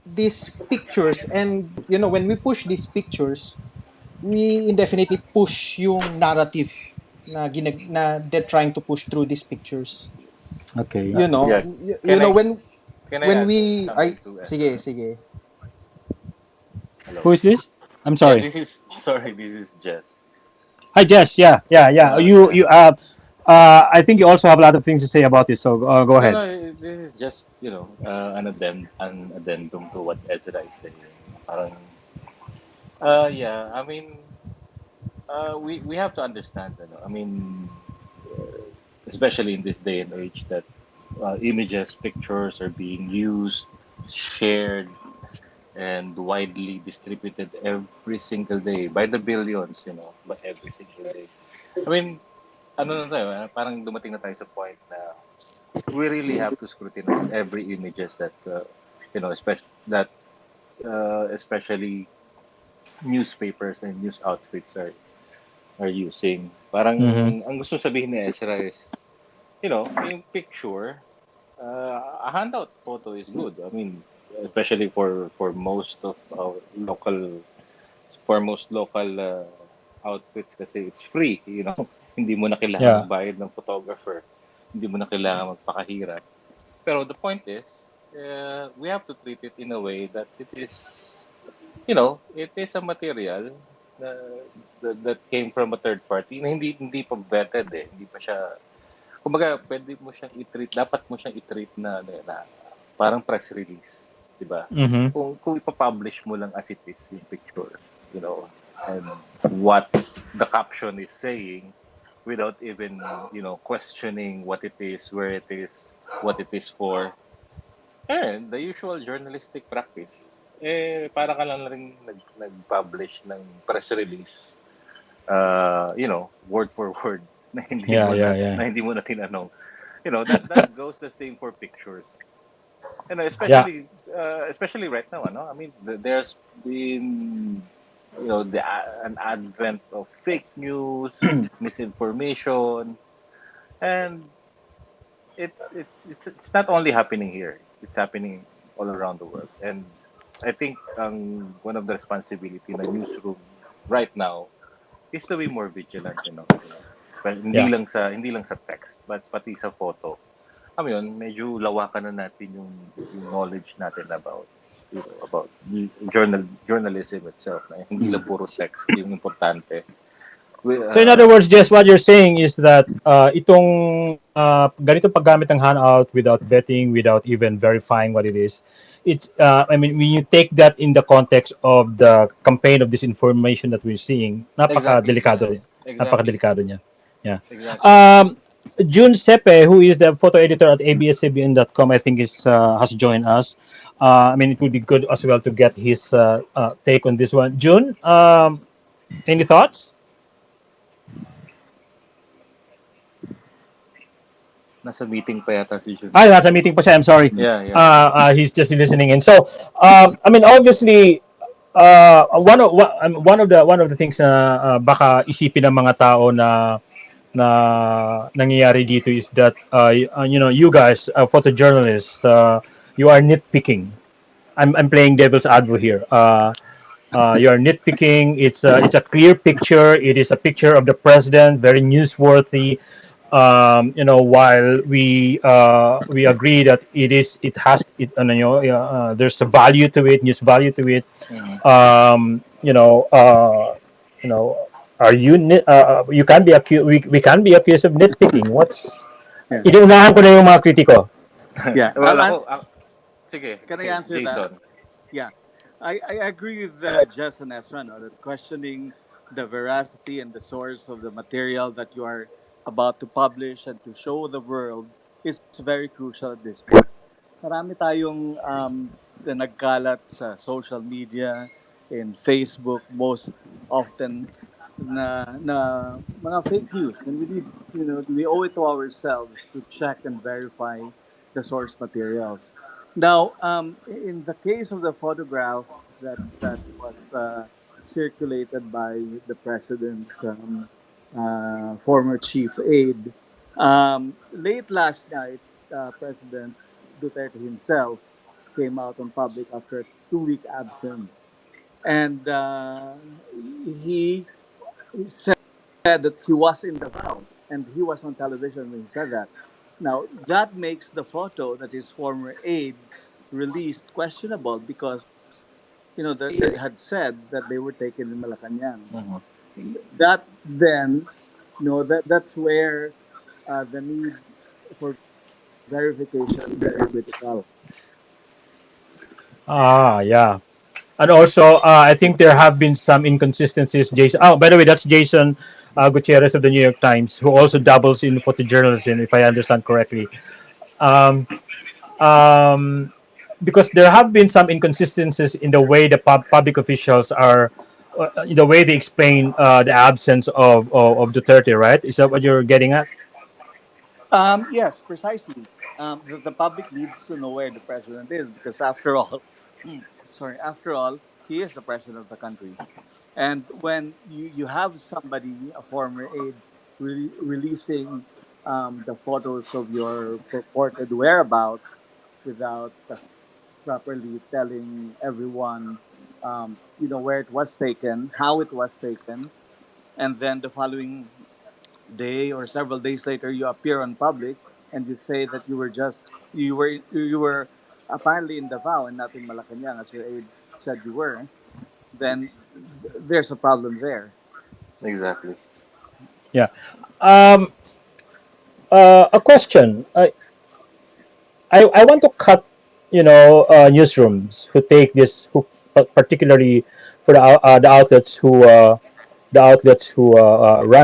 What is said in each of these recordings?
these pictures, and when we push these pictures, we indefinitely push yung narrative na they're trying to push through these pictures. Okay. You know, Yeah. you Can know I can I when add we something I to sige Ezra? sige. Hello. Who is this? I'm Yeah, sorry. this is sorry. This is Jess. Hi, Jess. Yeah, yeah, yeah. You, Yeah. you. I think you also have a lot of things to say about this. So go No, ahead. no. This is just an addendum to what Ezra is saying. Parang, yeah. I mean, we have to understand. I mean, especially in this day and age, that images, pictures are being used, shared, and widely distributed every single day by the billions. By every single day. I mean, ano na tayo, parang dumating na tayo sa point na we really have to scrutinize every images that especially newspapers and news outfits are using. Parang Mm-hmm. ang gusto sabihin ni Ezra is, yung picture, a handout photo is good. I mean, especially for most of our local outfits kasi it's free. Hindi mo na kailangan Yeah. magbayad ng photographer. Hindi mo na kailangan magpakahirap. Pero the point is, we have to treat it in a way that it is a material na, that came from a third party na hindi pa vetted eh. Hindi pa siya, kumbaga, pwede mo siyang i-treat, dapat mo siyang i-treat na parang press release, 'di ba? Mm-hmm. Kung ipa-publish mo lang as it is yung picture, and what the caption is saying without even, questioning what it is, where it is, what it is for. And the usual journalistic practice, para ka lang rin nag-publish ng press release, word for word na hindi Yeah, mo yeah, na yeah, na hindi mo na tinanong. That goes the same for pictures. yeah. Especially right now, I mean, there's been, an advent of fake news, misinformation, and it's not only happening here. It's happening all around the world. And I think one of the responsibility ng newsroom right now is to be more vigilant, Yeah. Hindi lang sa text, but pati sa photo. Yun, medyo lawakan na natin yung knowledge natin about journalism itself, na hindi lang puro text yung importante. So in other words, just what you're saying is that itong ganito paggamit ng handout without vetting, without even verifying what it is, it's I mean when you take that in the context of the campaign of disinformation that we're seeing, Exactly. Exactly. napaka-delikado niya. Yeah. Exactly. Um, June Sepe, who is the photo editor at abscbn.com, I think is has joined us. I mean, it would be good as well to get his take on this one. June, any thoughts? Nasa meeting pa yata si Jun. Ah, nasa meeting pa siya. I'm sorry. Yeah, yeah. He's just listening in. So, I mean, obviously, one of the things na baka isipin ng mga tao na nangyayari dito is that you guys, photojournalists, you are nitpicking. I'm playing devil's advocate here. You are nitpicking. It's a clear picture. It is a picture of the president, very newsworthy. While we agree that there's a value to it, news value to it. Mm-hmm. Um, you know, uh, you know, are you you can be accused. We can be accused of nitpicking. Yeah, Inuunahan ko na yung mga kritiko. yeah. Well, sige, Can I okay, answer that? Jason. Yeah, I agree with Jess and Ezra, no, that questioning the veracity and the source of the material that you are about to publish and to show the world is very crucial at this point. Marami tayong na nagkalat sa social media, in Facebook most often na mga fake news, and we need, we owe it to ourselves to check and verify the source materials. Now, in the case of the photograph that was circulated by the president's former chief aide, late last night, President Duterte himself came out on public after a 2 week absence. And he said that he was in Davao and he was on television when he said that. Now, that makes the photo that his former aide released questionable because, they had said that they were taken in Malacanang. Mhm. That then, that's where the need for verification is very critical. Yeah. And also, I think there have been some inconsistencies. Jason. Oh, by the way, that's Jason Gutierrez of the New York Times, who also doubles in photojournalism, if I understand correctly. Um, um, because there have been some inconsistencies in the way the public officials are, the way they explain the absence of Duterte, right? Is that what you're getting at? Yes, precisely. The public needs to know where the president is because, after all, after all, he is the president of the country. And when you have somebody, a former aide, releasing the photos of your purported whereabouts without properly telling everyone, where it was taken, how it was taken, and then the following day or several days later you appear on public and you say that you were apparently in Davao and not in Malacanang as your aide said you were, then there's a problem there. Exactly. Yeah. Um, a question. I want to cut, newsrooms who take this, who particularly for the outlets who run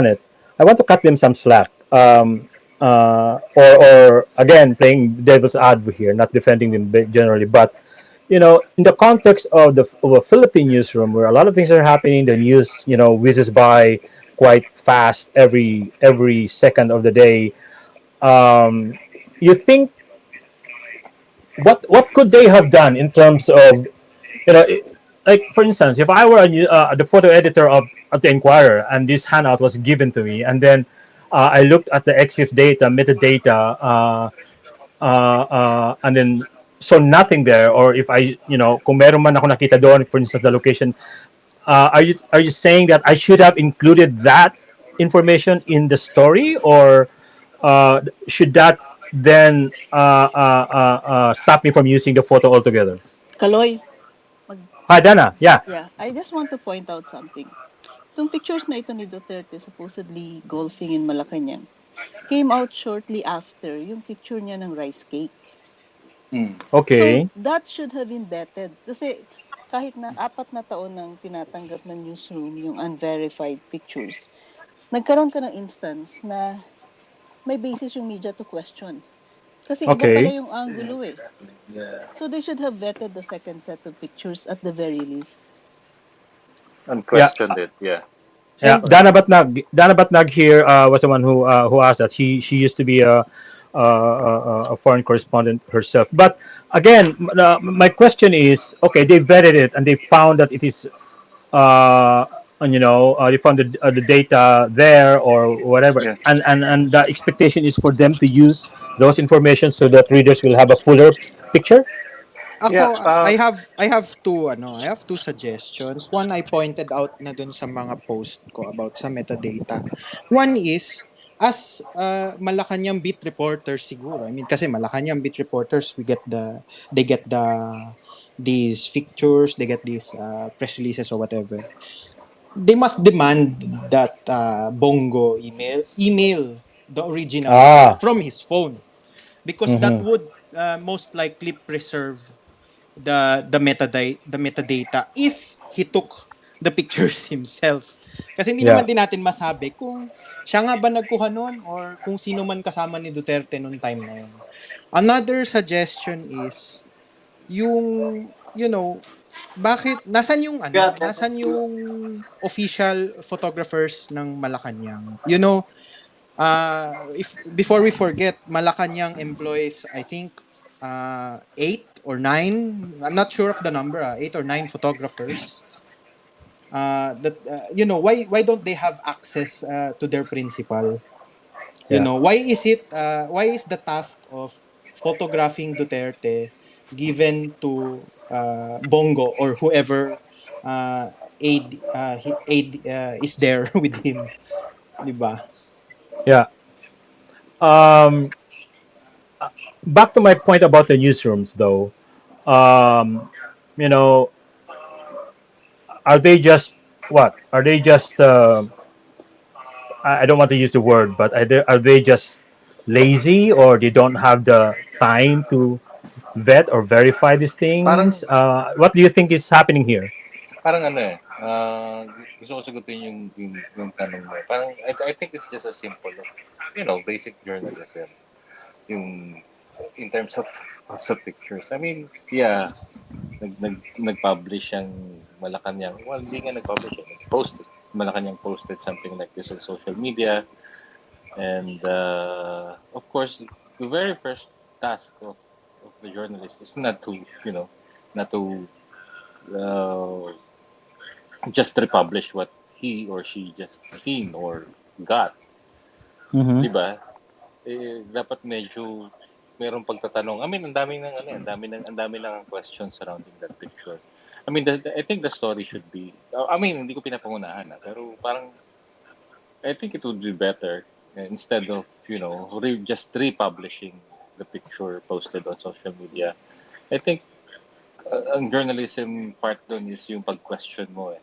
it. I want to cut them some slack. Or again, playing devil's advocate here, not defending them generally, but in the context of a Philippine newsroom where a lot of things are happening, the news whizzes by quite fast every second of the day. Um, you think what could they have done in terms of like for instance, if I were the photo editor of the Inquirer and this handout was given to me, and then I looked at the EXIF data, metadata, and then so nothing there, or if I kung meron man ako nakita doon, for instance, the location, are you saying that I should have included that information in the story, or should that then stop me from using the photo altogether? Kaloy, mag, Hi, Dana. Yeah. yeah, I just want to point out something. Itong pictures na ito ni Duterte supposedly golfing in Malacanang came out shortly after yung picture niya ng rice cake. Mm. So Okay. that should have been vetted. Kasi kahit na 4 na taon nang tinatanggap ng newsroom yung unverified pictures, nagkaroon ka ng instance na may basis yung media to question. Kasi iba pala Okay. yung Yeah, angulo eh. exactly. Yeah. So they should have vetted the second set of pictures at the very least. And Yeah. questioned it. Yeah. Yeah. And Go ahead. Dana Batnag here was the one who asked that. She used to be a foreign correspondent herself. But again, my question is, okay, they vetted it and they found that it is and they found the data there or whatever, Yeah. and the expectation is for them to use those information so that readers will have a fuller picture. Yeah. ako, I have two suggestions. One, I pointed out na dun sa mga post ko about sa metadata. One is, as Malacanang beat reporters siguro. I mean, kasi Malacanang beat reporters, they get these pictures, they get these press releases or whatever. They must demand that Bongo email the originals Ah. from his phone, because that Mm-hmm. would most likely preserve the metadata if he took the pictures himself. Kasi hindi naman Yeah. din natin masabi kung siya nga ba nagkuha nun or kung sino man kasama ni Duterte nung time na yun. Another suggestion is yung, you know, bakit nasan yung official photographers ng Malacanang? If before we forget, Malacanang employs, I think, 8 or 9. I'm not sure of the number. 8 or 9 photographers. That why don't they have access to their principal? Yeah. Why is the task of photographing Duterte given to Bongo or whoever aid is there with him, 'di ba? Yeah. Um, Back to my point about the newsrooms, though. Um, you know, are they just what? Are they just? I don't want to use the word, but are they just lazy, or they don't have the time to vet or verify these things? Parang What do you think is happening here? parang ano eh, gusto ko sagutin yung tanong mo. Parang I think it's just as simple as, basic journalism. Yung in terms of sa pictures. I mean, yeah, nag-publish yung Malacanang. Well, hindi nga nag-publish eh. Nag-posted. Malacanang posted something like this on social media. And of course, the very first task of the journalist is not to uh, just republish what he or she just seen or got, Mm-hmm. 'di ba? Dapat medyo merong pagtatanong. I mean, ang dami lang ang questions surrounding that picture. I mean, I think the story should be, I mean, hindi ko pinapangunahan pero parang I think it would be better instead of, just republishing the picture posted on social media. I think ang journalism part doon is yung pag-question mo eh.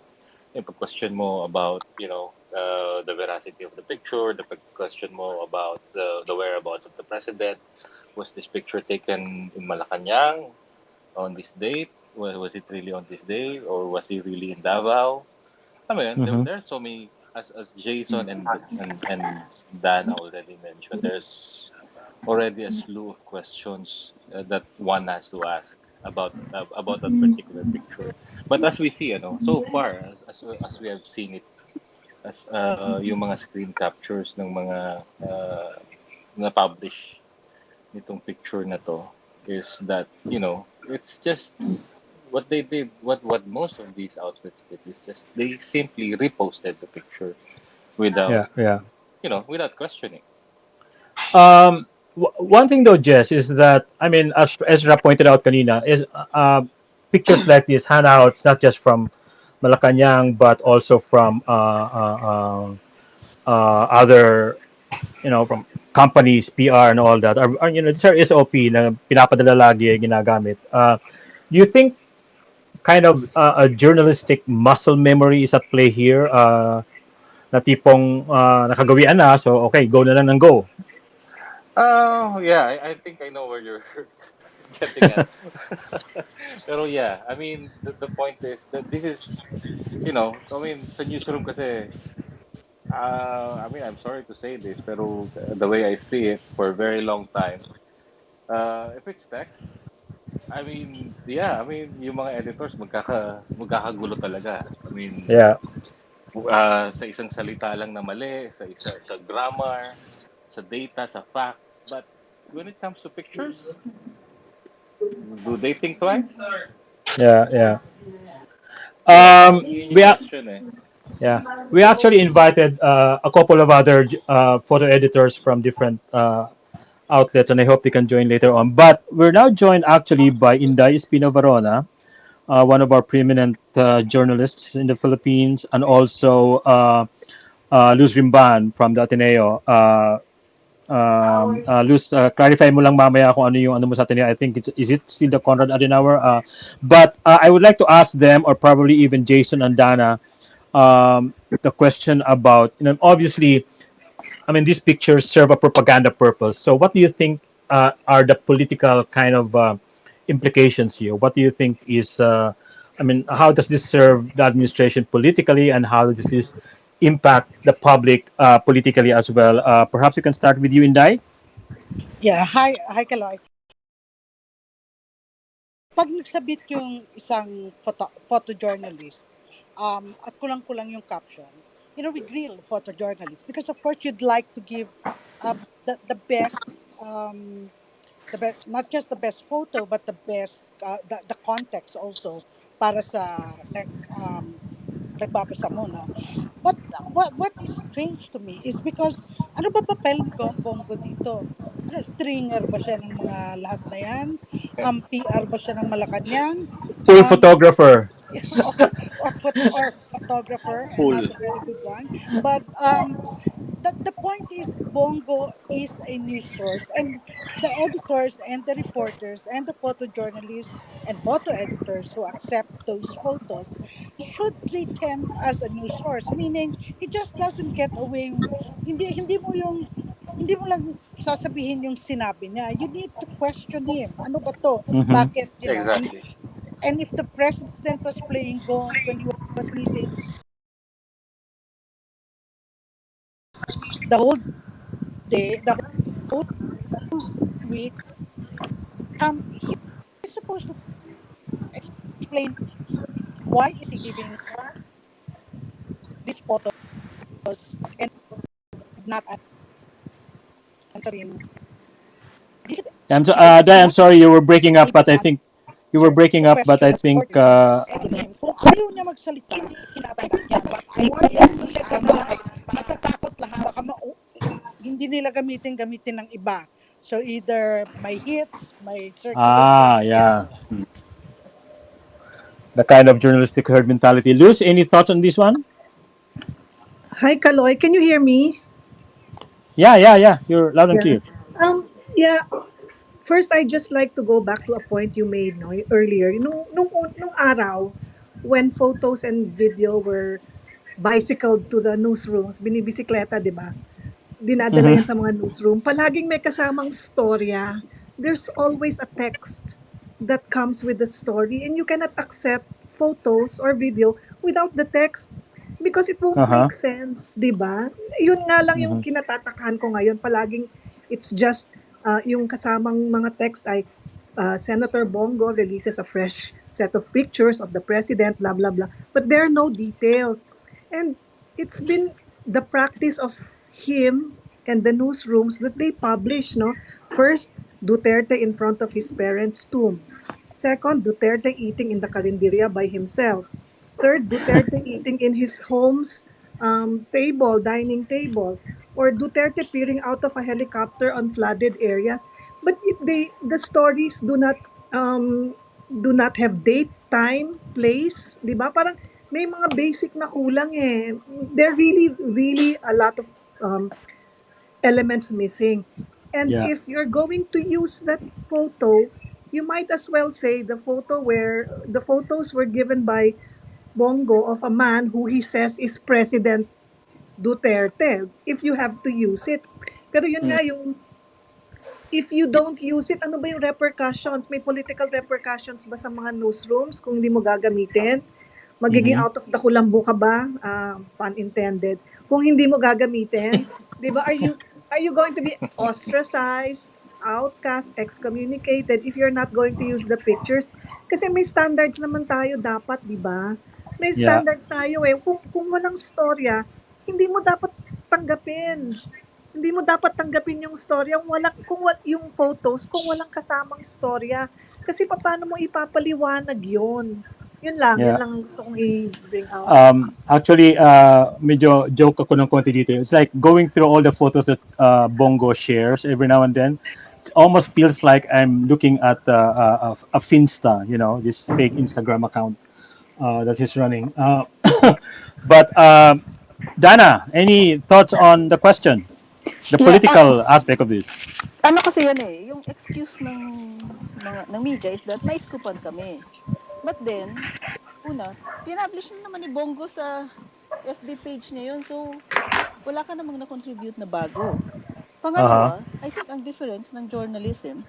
Yung pag-question mo about, the veracity of the picture, the question mo about the whereabouts of the president. Was this picture taken in Malacanang on this date? Was it really on this day? Or was he really in Davao? I mean, Mm-hmm. there's so many, as Jason and Dan already mentioned, there's already a slew of questions that one has to ask about that particular picture. But as we see, so far as we have seen it, as yung mga screen captures ng mga na-publish nitong picture na to is that it's just what they did, what most of these outfits did is just they simply reposted the picture without Yeah, yeah. without questioning. One thing though, Jess, is that I mean, as Ezra pointed out kanina, is pictures like this handouts not just from Malacanang but also from other, from companies, PR, and all that. These are SOP na pinapadala lagi ginagamit. Do you think kind of a journalistic muscle memory is at play here? Na tipong nakagawian na, so okay, go na lang ng go. Oh yeah, I think I know where you're getting at. Pero yeah, I mean the point is that this is I mean sa newsroom kasi I mean I'm sorry to say this pero the way I see it for a very long time, if it's text, I mean yeah, I mean yung mga editors magkakagulo talaga. I mean Yeah, sa isang salita lang na mali, sa grammar, sa data, sa fact, but when it comes to pictures, do they think twice? yeah, yeah. Diba? Parang Um, yun we yung are, question eh. yeah, we actually invited a couple of other photo editors from different outlets, and I hope they can join later on. But we're now joined actually by Inday Espino Varona, one of our preeminent journalists in the Philippines, and also Luz Rimban from the Ateneo. Luz, clarify mo lang mamaya kung ano yung ano mo sa Ateneo. I think is it still the Conrad Adenauer? But I would like to ask them, or probably even Jason and Dana, the question about, obviously, I mean, these pictures serve a propaganda purpose. So, what do you think are the political kind of implications here? What do you think is, I mean, how does this serve the administration politically, and how does this impact the public politically as well? Perhaps you can start with you, Inday. Yeah, hi Caloy. Pag nagsabit yung isang photojournalist, at kulang-kulang yung caption, we grill photojournalists because of course you'd like to give the best, um, not just the best photo but the best, the context also para sa nagbabasa mo, no? But what is strange to me is because ano ba papel ni Bongo dito? Ano, stringer ba siya ng mga lahat na yan? PR ba siya ng Malacanang? Full Um, photographer. or photographer, and not Full. a very good one. But the point is, Bongo is a news source, and the editors and the reporters and the photojournalists and photo editors who accept those photos should treat him as a news source. Meaning, he just doesn't get away. Hindi mo lang sasabihin yung sinabi niya. You need to question him. Ano ba to? Mm-hmm. Bakit, Exactly. and if the president was playing golf when he was missing the whole the whole week, he's supposed to explain why is he giving these photos and not answering. Dai, You I'm have to sorry, you were breaking up, be able but to I think you were answer breaking the up, but question I of think supporters asking him. Kung ayaw niya magsalita, hindi tinatanggap yan. But I want them to let them know, natatakot lahat. Baka hindi nila gamitin ng iba. So either may hits, may circulation. yeah, the kind of journalistic herd mentality. Luz, any thoughts on this one? Hi, Caloy. Can you hear me? Yeah. You're loud and Yeah. clear. Yeah. First, I just like to go back to a point you made no, earlier. Nung araw, when photos and video were bicycled to the newsrooms, binibisikleta, di ba? Dinadala yan Mm-hmm. sa mga newsroom. Palaging may kasamang storya. There's always a text that comes with the story, and you cannot accept photos or video without the text because it won't Uh-huh. make sense, di ba? Yun nga lang yung Mm-hmm. kinatatakhan ko ngayon. Palaging it's just yung kasamang mga text ay Senator Bongo releases a fresh set of pictures of the president, blah, blah, blah. But there are no details. And it's been the practice of him and the newsrooms that they publish, no? First, Duterte in front of his parents' tomb. Second, Duterte eating in the carinderia by himself. Third, Duterte eating in his home's table, dining table. Or Duterte peering out of a helicopter on flooded areas. But the stories do not have date, time, place, di ba? Parang may mga basic na kulang eh. There really, really a lot of elements missing. And Yeah. if you're going to use that photo, you might as well say the photos were given by Bongo of a man who he says is President Duterte if you have to use it. Pero yun Mm. nga yung if you don't use it, ano ba yung repercussions? May political repercussions ba sa mga newsrooms kung hindi mo gagamitin? Magiging Mm-hmm. out of the kulambo ka ba? Pun intended. Kung hindi mo gagamitin, di ba, are you going to be ostracized, outcast, excommunicated if you're not going to use the pictures? Kasi may standards naman tayo dapat, di ba? May Yeah. standards tayo eh. Kung walang storya, hindi mo dapat tanggapin. Hindi mo dapat tanggapin yung storya yung photos kung walang kasamang storya. Kasi paano mo ipapaliwanag yun? Yun Yeah. lang ang gusto kong i-bring out. Actually, medyo joke ako ng konti dito. It's like going through all the photos that Bongo shares every now and then. It almost feels like I'm looking at a Finsta, this fake Instagram account that he's running. But Dana, any thoughts on the question, the Yeah, political aspect of this? ano kasi yan eh, yung excuse ng media is that naiskupan kami. But then, una, pinablish na naman ni Bongo sa FB page niya yun. So, wala ka namang na-contribute na bago. Uh-huh. Pangalawa, I think ang difference ng journalism,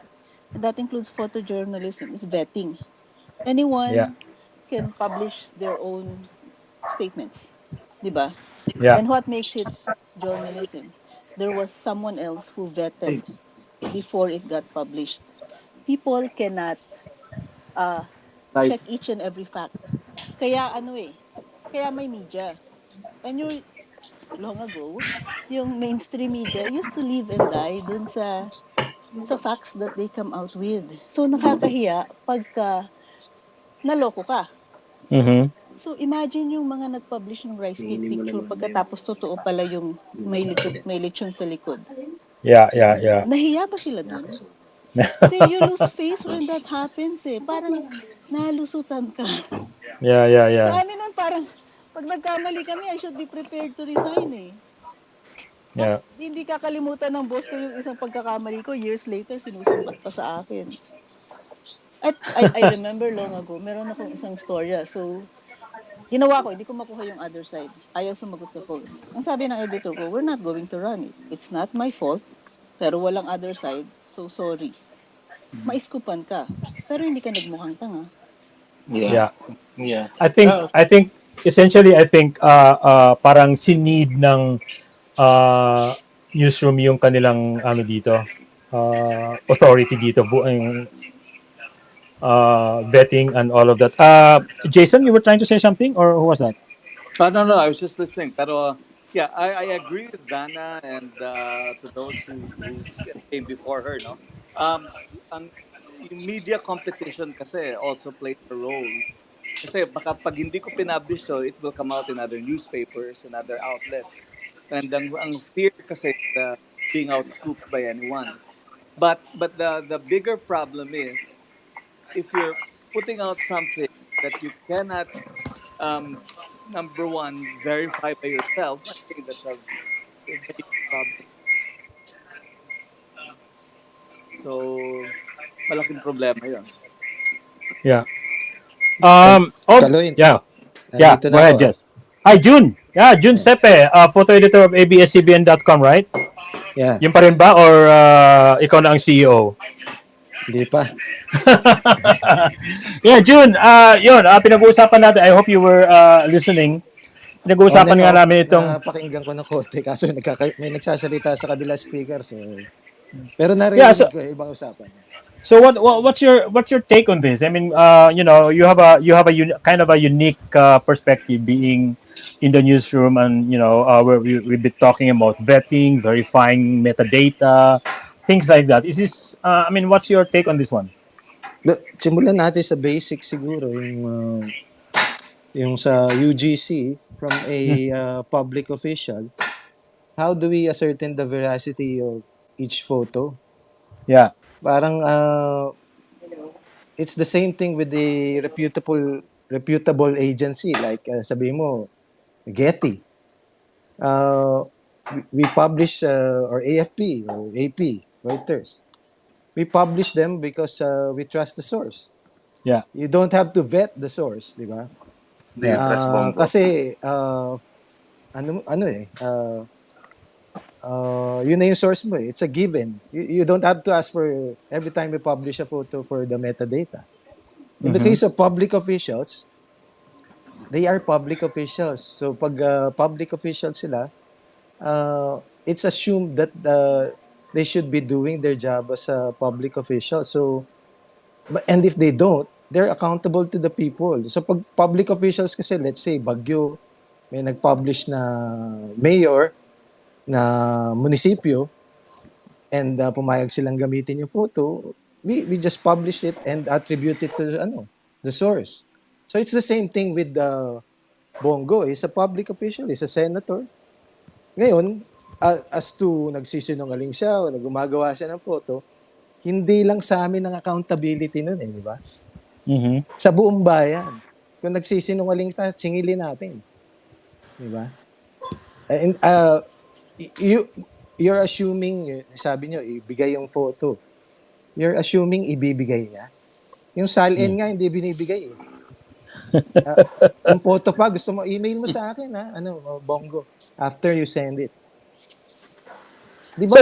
and that includes photojournalism, is vetting. Yeah. Anyone can publish their own statements, di ba? Yeah. And what makes it journalism? There was someone else who vetted before it got published. People cannot uh, Life. check each and every fact. Kaya ano eh, kaya may media. And long ago, yung mainstream media used to live and die dun sa facts that they come out with. So nakakahiya pagka naloko ka. Mm-hmm. So imagine yung mga nag-publish ng rice cake picture pagkatapos totoo pala yung may lechon sa likod. Yeah. Nahiya ba sila dun? Kasi you lose face when that happens eh. Parang nalusutan ka. Yeah, yeah, Sa yeah, amin nun parang pag nagkamali kami, I should be prepared to resign eh. At yeah. hindi kakalimutan ng boss ko yung isang pagkakamali ko, years later, sinusumbat pa sa akin. At I remember long ago, meron akong isang storya. So, ginawa ko, hindi ko makuha yung other side. Ayaw sumagot sa phone. Ang sabi ng editor ko, we're not going to run it. It's not my fault, pero walang other side, so sorry. Maiskupan ka, pero hindi ka nagmukhang tanga. Yeah. Yeah. Yeah. I think Oh, I think essentially I think parang sinid ng uh, newsroom yung kanilang ano dito, authority dito, yung vetting and all of that. Jason, you were trying to say something, or who was that? No, no, I was just listening. Pero yeah, I agree with Dana and to those who came before her, no? Ang yung media competition kasi also plays a role. Kasi baka pag hindi ko pinablish to, it will come out in other newspapers and other outlets. And ang fear kasi being outscooped by anyone. But the bigger problem is if you're putting out something that you cannot um, number one, verify by yourself. I think that's a major problem. So, malaking problema yon. Yeah. Kal Oh, Kaloy, yeah. Yeah. nandito Go na ako ahead, ah. Jess. Hi, June. Yeah, June Yeah. Sepe, photo editor of abscbn.com, right? Yeah, Yung pa rin ba or ikaw na ang CEO? hindi pa. Yeah, June, yun, pinag-uusapan natin. I hope you were listening. On Pinag-uusapan and nga off, namin itong, napakinggan ko ng konti kaso may nagsasalita sa kabila speaker so pero yeah, so naririnig ko ibang usapan. so what's your take on this? I mean, you have a kind of a unique perspective being in the newsroom, and where we've been talking about vetting, verifying metadata, things like that. Is this? I mean, what's your take on this one? Simulan natin sa basic siguro yung sa UGC from a Mm, public official. How do we ascertain the veracity of each photo? yeah. Parang it's the same thing with the reputable agency like sabi mo Getty. Uh, we publish or AFP or AP Reuters. We publish them because we trust the source. Yeah. You don't have to vet the source, di ba? do you Yeah. trust Bongo? Kasi ano yun na yung source mo eh. It's a given. You don't have to ask for every time you publish a photo for the metadata. In the Mm-hmm. case of public officials, they are public officials. So pag public officials sila, it's assumed that they should be doing their job as a public official. So, and if they don't, they're accountable to the people. So pag public officials kasi, let's say, Bagyo, may nag-publish na mayor na munisipyo and pumayag silang gamitin yung photo, we just publish it and attribute it to the source. So it's the same thing with Bongo. He's a public official, he's a senator. Ngayon, as to nagsisinungaling siya o gumagawa siya ng photo, hindi lang sa amin ang accountability nun eh, di ba? Mm-hmm. Sa buong bayan. Kung nagsisinungaling tayo, singilin natin. Di ba? And you, you're assuming, sabi nyo, ibigay yung photo. You're assuming ibibigay niya. Yung SALN nga, hindi binibigay eh. Uh, yung photo pa, gusto mo, email mo sa akin ha, Bongo, after you send it. So,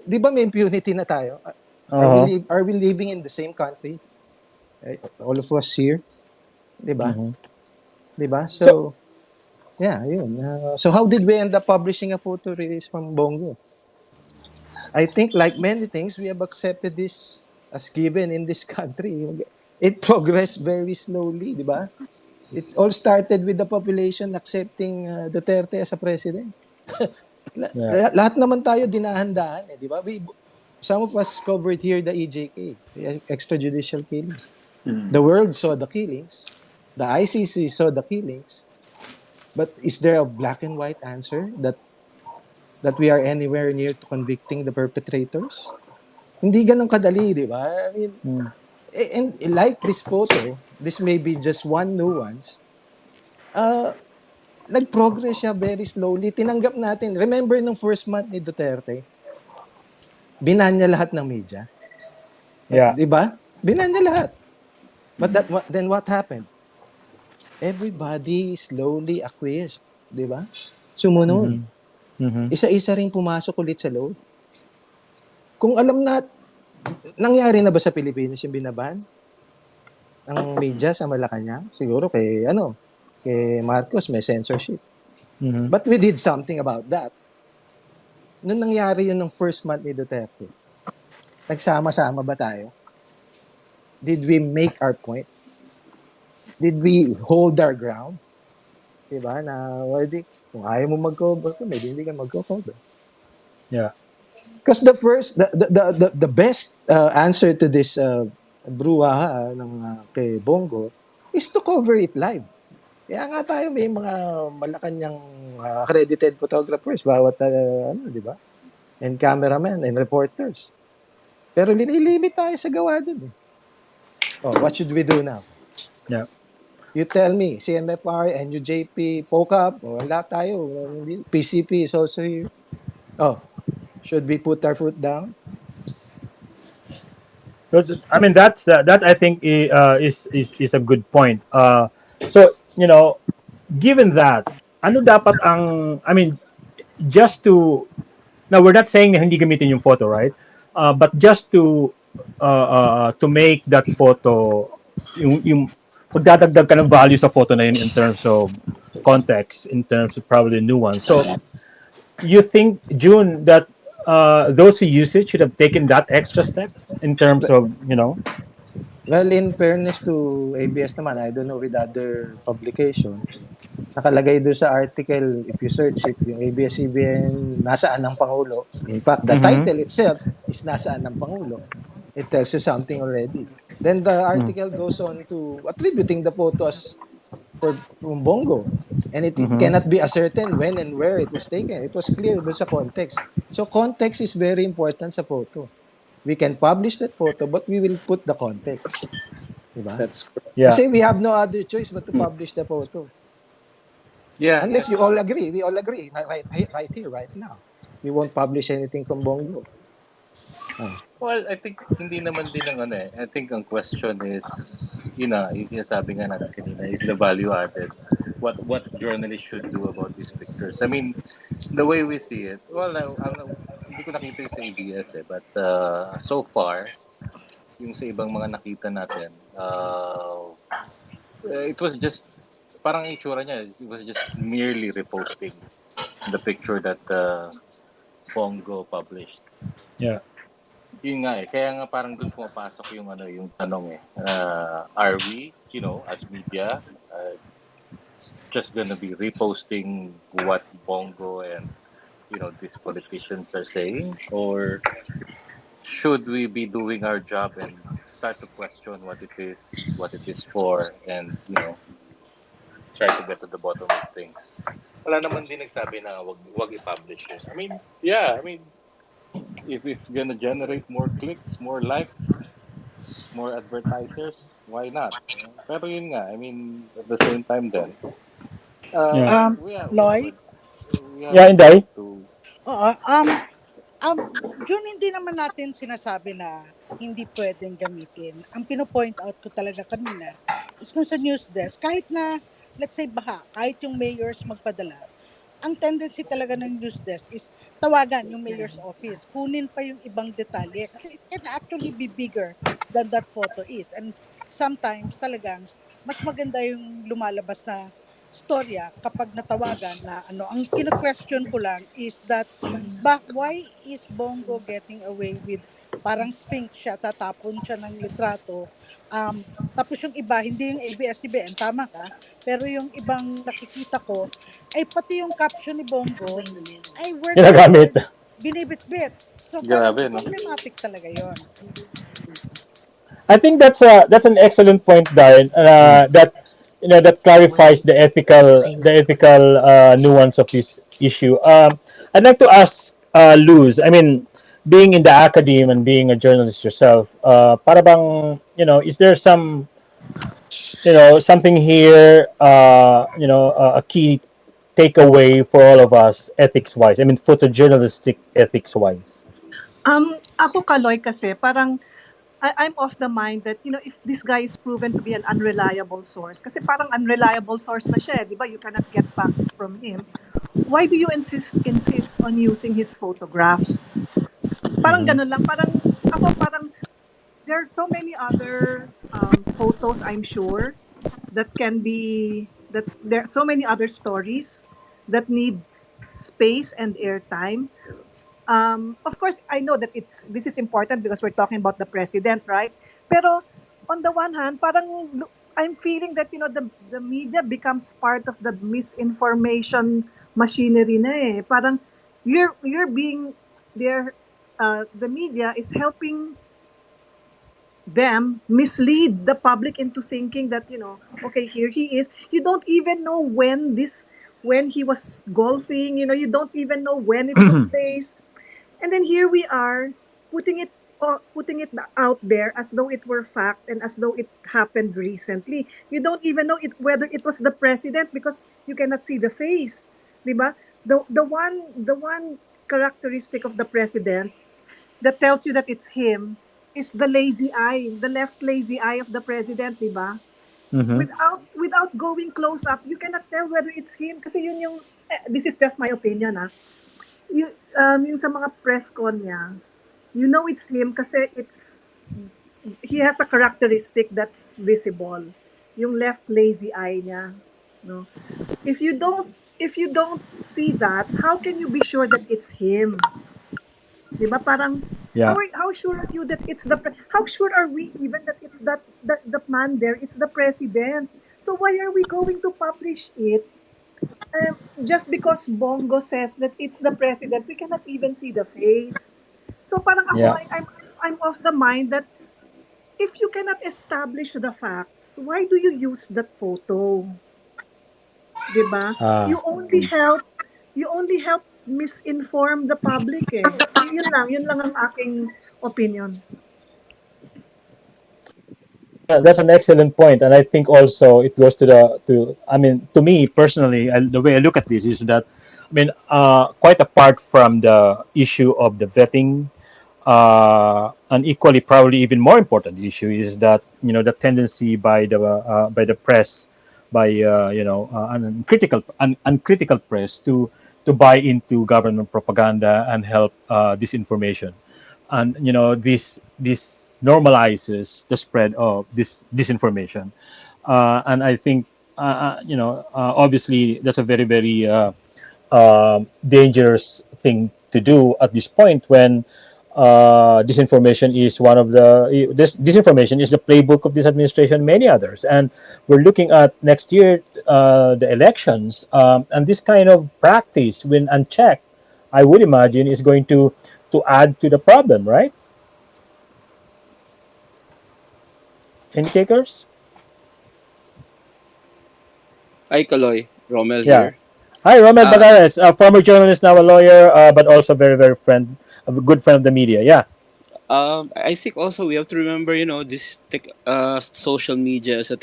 Di ba may impunity na tayo? uh-huh. Are we living in the same country? All of us here, 'di ba? Mm-hmm. 'Di ba? So, So, yeah, yun. So how did we end up publishing a photo release from Bongo? I think like many things, we have accepted this as given in this country. It progressed very slowly, 'di ba? It all started with the population accepting Duterte as a president. yeah. Lahat naman tayo dinahandaan eh, di ba? Some of us covered here the EJK, the extrajudicial killings. The world saw the killings. The ICC saw the killings. But is there a black and white answer that we are anywhere near to convicting the perpetrators? Hindi ganun kadali, di ba? I mean, Mm. and like this photo, this may be just one nuance, nag-progress siya very slowly. Tinanggap natin. Remember nung first month ni Duterte, binan niya lahat ng media. Yeah. Di ba? Binan niya lahat. But Mm. then what happened? Everybody slowly acquiesced. Di ba? Sumunod. Mm-hmm. Mm-hmm. Isa-isa rin pumasok ulit sa loob. Kung alam na, nangyari na ba sa Pilipinas yung binaban ng Mm. media sa Malacanang? Siguro kay Marcos may censorship. Mm-hmm. But we did something about that. Nung nangyari yun ng first month ni Duterte, nagsama-sama ba tayo? Did we make our point? Did we hold our ground? Diba? Na, well, kung ayaw mo mag-cover, kung hindi ka mag-cover. Yeah. Because the best answer to this bruwaha ng kay Bongo is to cover it live. Kaya nga tayo may mga malakanyang accredited photographers, bawat di ba? And cameramen and reporters. Pero linilimit tayo sa gawa dun eh. Oh, what should we do now? Yeah. You tell me, CMFR, NUJP, FOCAP, wala tayo. PCP is also here. Oh, should we put our foot down? I mean, that's I think is a good point. So given that, ano dapat ang I mean, just to now we're not saying na hindi gamitin yung photo, right? But just to make that photo yung magdadagdag ka ng value sa photo na yun in terms of context, in terms of probably nuance. So you think, June, that those who use it should have taken that extra step in terms of Well, in fairness to ABS naman, I don't know with other publication, nakalagay doon sa article, if you search it, yung ABS-CBN, nasaan ang Pangulo. In fact, the mm-hmm, title itself is nasaan ang Pangulo. It tells you something already. Then the article goes on to attributing the photo as from Bongo. And it mm-hmm, cannot be ascertained when and where it was taken. It was clear doon sa context. So context is very important sa photo. We can publish that photo, but we will put the context. Diba? That's correct. yeah, Kasi we have no other choice but to publish the photo. Yeah, yeah. Unless you all agree. We all agree. Right here, right now. We won't publish anything from Bongo. Oh. Well, I think hindi naman din ang ano eh. I think ang question is, yung sinasabi nga natin kanina, is the value added. What journalists should do about these pictures. I mean, the way we see it, well, hindi ko nakita yung sa ABS eh, but so far, yung sa ibang mga nakita natin, it was just, parang itsura niya, it was just merely reposting the picture that Bongo published. yeah, Yun nga eh. Kaya nga parang doon pumapasok yung yung tanong eh. Are we, as media, uh, just gonna be reposting what Bongo and these politicians are saying, or should we be doing our job and start to question what it is for, and try to get to the bottom of things? Wala naman din nagsabi na wag i-publish yun. I mean, yeah, I mean, if it's gonna generate more clicks, more likes, more advertisers, why not? Pero yun nga, I mean, at the same time then, yeah, Loy, we have yeah, a Inday. duty to. oo, June, hindi naman natin sinasabi na hindi pwedeng gamitin. Ang pino-point out ko talaga kanina is kung sa news desk, kahit na, let's say, kahit yung mayors magpadala, ang tendency talaga ng news desk is tawagan yung mayor's office, kunin pa yung ibang detalye kasi it can actually be bigger than that photo is. And sometimes talagang mas maganda yung lumalabas na storya kapag natawagan na ano. Ang kina-question ko lang is that why is Bongo getting away with parang sphinx siya, tatapon siya ng litrato. Tapos yung iba, hindi yung ABS-CBN, tama ka, pero yung ibang nakikita ko, ay pati yung caption ni Bongo, ay word for Ginagamit. word, binibit-bit. So parang Grabe, no? problematic talaga yon. I think that's an excellent point, Darren. That that clarifies the ethical nuance of this issue. I'd like to ask Luz. I mean, being in the academe and being a journalist yourself, para bang, is there some, something here, a key takeaway for all of us ethics wise? I mean, photojournalistic ethics wise. Ako, Kaloy, kasi parang I'm of the mind that, if this guy is proven to be an unreliable source, kasi parang unreliable source na siya, di ba? You cannot get facts from him. Why do you insist on using his photographs? Parang Mm-hmm. ganun lang. Parang there are so many other photos, I'm sure, that there are so many other stories that need space and airtime. Of course, I know that this is important because we're talking about the president, right? Pero on the one hand, I'm feeling that the media becomes part of the misinformation machinery na eh. Parang you're being there. The media is helping them mislead the public into thinking that okay, here he is. You don't even know when he was golfing. You don't even know when it took place. And then here we are putting it out there as though it were fact and as though it happened recently. You don't even know whether it was the president because you cannot see the face, 'di ba? The one characteristic of the president that tells you that it's him is the lazy eye, the left lazy eye of the president, 'di ba? Mm-hmm. Without going close up, you cannot tell whether it's him kasi yun yung this is just my opinion yung sa mga press con niya, you know it's him kasi he has a characteristic that's visible. Yung left lazy eye niya, no? If you don't see that, how can you be sure that it's him? 'Di ba? Parang Yeah. how sure are you that how sure are we even that it's that the man there is the president? So why are we going to publish it? Just because Bongo says that it's the president, we cannot even see the face. So parang ako, Yeah. I'm of the mind that if you cannot establish the facts, why do you use that photo? 'Di ba? Ah. You only help misinform the public eh. Yun lang ang aking opinion. That's an excellent point, and I think also it goes to I mean, to me personally, the way I look at this is that, I mean, quite apart from the issue of the vetting, an equally probably even more important issue is that, the tendency by the press, by uncritical press to buy into government propaganda and help disinformation, and this normalizes the spread of this disinformation, and I think, obviously that's a very very dangerous thing to do at this point when disinformation is one of this disinformation is the playbook of this administration and many others, and we're looking at next year, the elections, and this kind of practice when unchecked, I would imagine, is going to add to the problem, right? Any takers? Hi, Caloy. Romel Yeah. here. Hi, Romel Uh, Bagares, a former journalist, now a lawyer, but also very, very a good friend of the media. Yeah. I think also we have to remember, this social media as a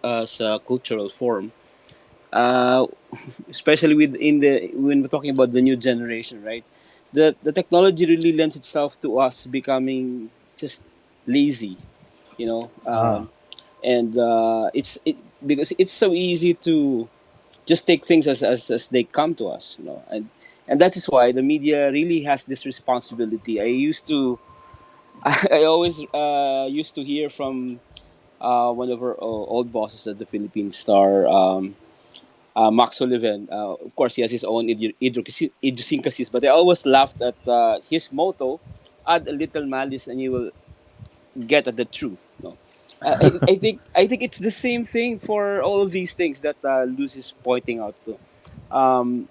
as a cultural form. Uh, Especially when we're talking about the new generation, right? The technology really lends itself to us becoming just lazy, you know, Ah. um, and because it's so easy to just take things as they come to us, and that is why the media really has this responsibility. I always used to hear from one of our old bosses at the Philippine Star, Max Sullivan. Of course, he has his own idiosyncrasies, but I always laughed at his motto: "Add a little malice, and you will get at the truth." No, I think it's the same thing for all of these things that Luz is pointing out to. Um,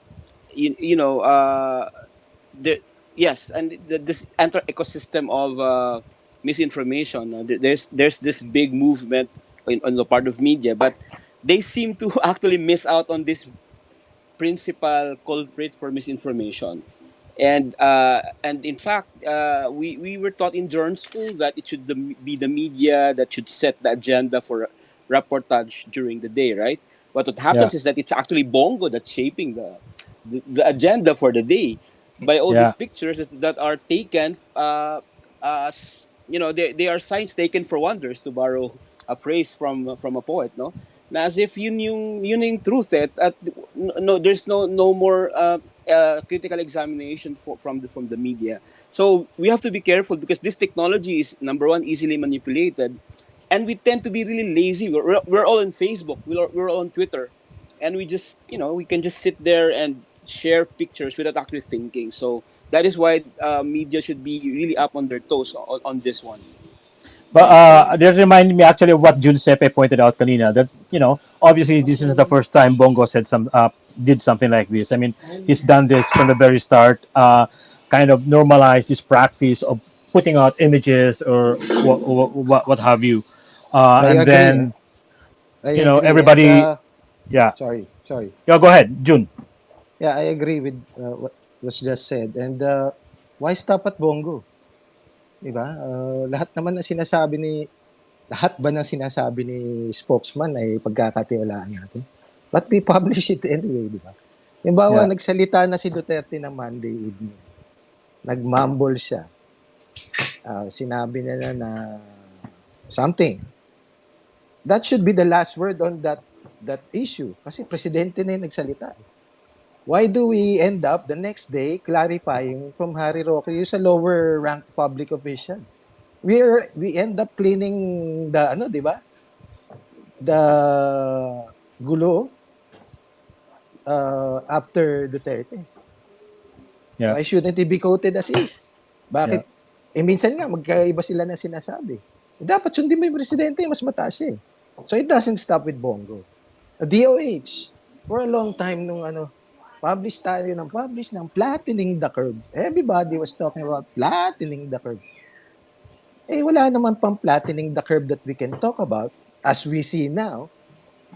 you know, there, yes, and this entire ecosystem of misinformation. There's this big movement on the part of media, but they seem to actually miss out on this principal culprit for misinformation. And in fact, we were taught in journal school that it should be the media that should set the agenda for reportage during the day, right? But what Yeah, happens is that it's actually Bongo that's shaping the agenda for the day by all these yeah, pictures that are taken, as they are signs taken for wonders, to borrow a phrase from a poet, no? Na as if yun yung truth, at no, there's no more critical examination from the media. So we have to be careful because this technology is, number one, easily manipulated, and we tend to be really lazy. We're all on Facebook, we're all on Twitter, and we just, we can just sit there and share pictures without actually thinking. So that is why media should be really up on their toes on this one. but this reminded me actually of what Giuseppe pointed out kanina, that obviously this isn't the first time Bongo said did something like this. I mean, he's done this from the very start, kind of normalized this practice of putting out images or what have you, I and agree. then I agree. And everybody, yeah, sorry. yeah, go ahead, June. Yeah, I agree with what was just said. And why stop at Bongo? 'Di ba? Lahat ba ng sinasabi ni spokesman ay pagkakatiwalaan natin? But we publish it anyway, di ba? Halimbawa, Yeah, nagsalita na si Duterte ng Monday evening. Nagmumble siya. Sinabi niya na something. That should be the last word on that issue. Kasi presidente na yung nagsalita. Why do we end up the next day clarifying from Harry Roque yung sa lower rank public official? We end up cleaning the ano, 'di ba? The gulo after Duterte. yeah, Why shouldn't it be quoted as is? yeah, Bakit? Minsan nga, magkaiba sila ng sinasabi. Dapat sundin mo yung presidente, mas mataas eh. So it doesn't stop with Bongo. DOH, for a long time nung publish ng flattening the curve. Everybody was talking about flattening the curve. Wala naman pang flattening the curve that we can talk about as we see now.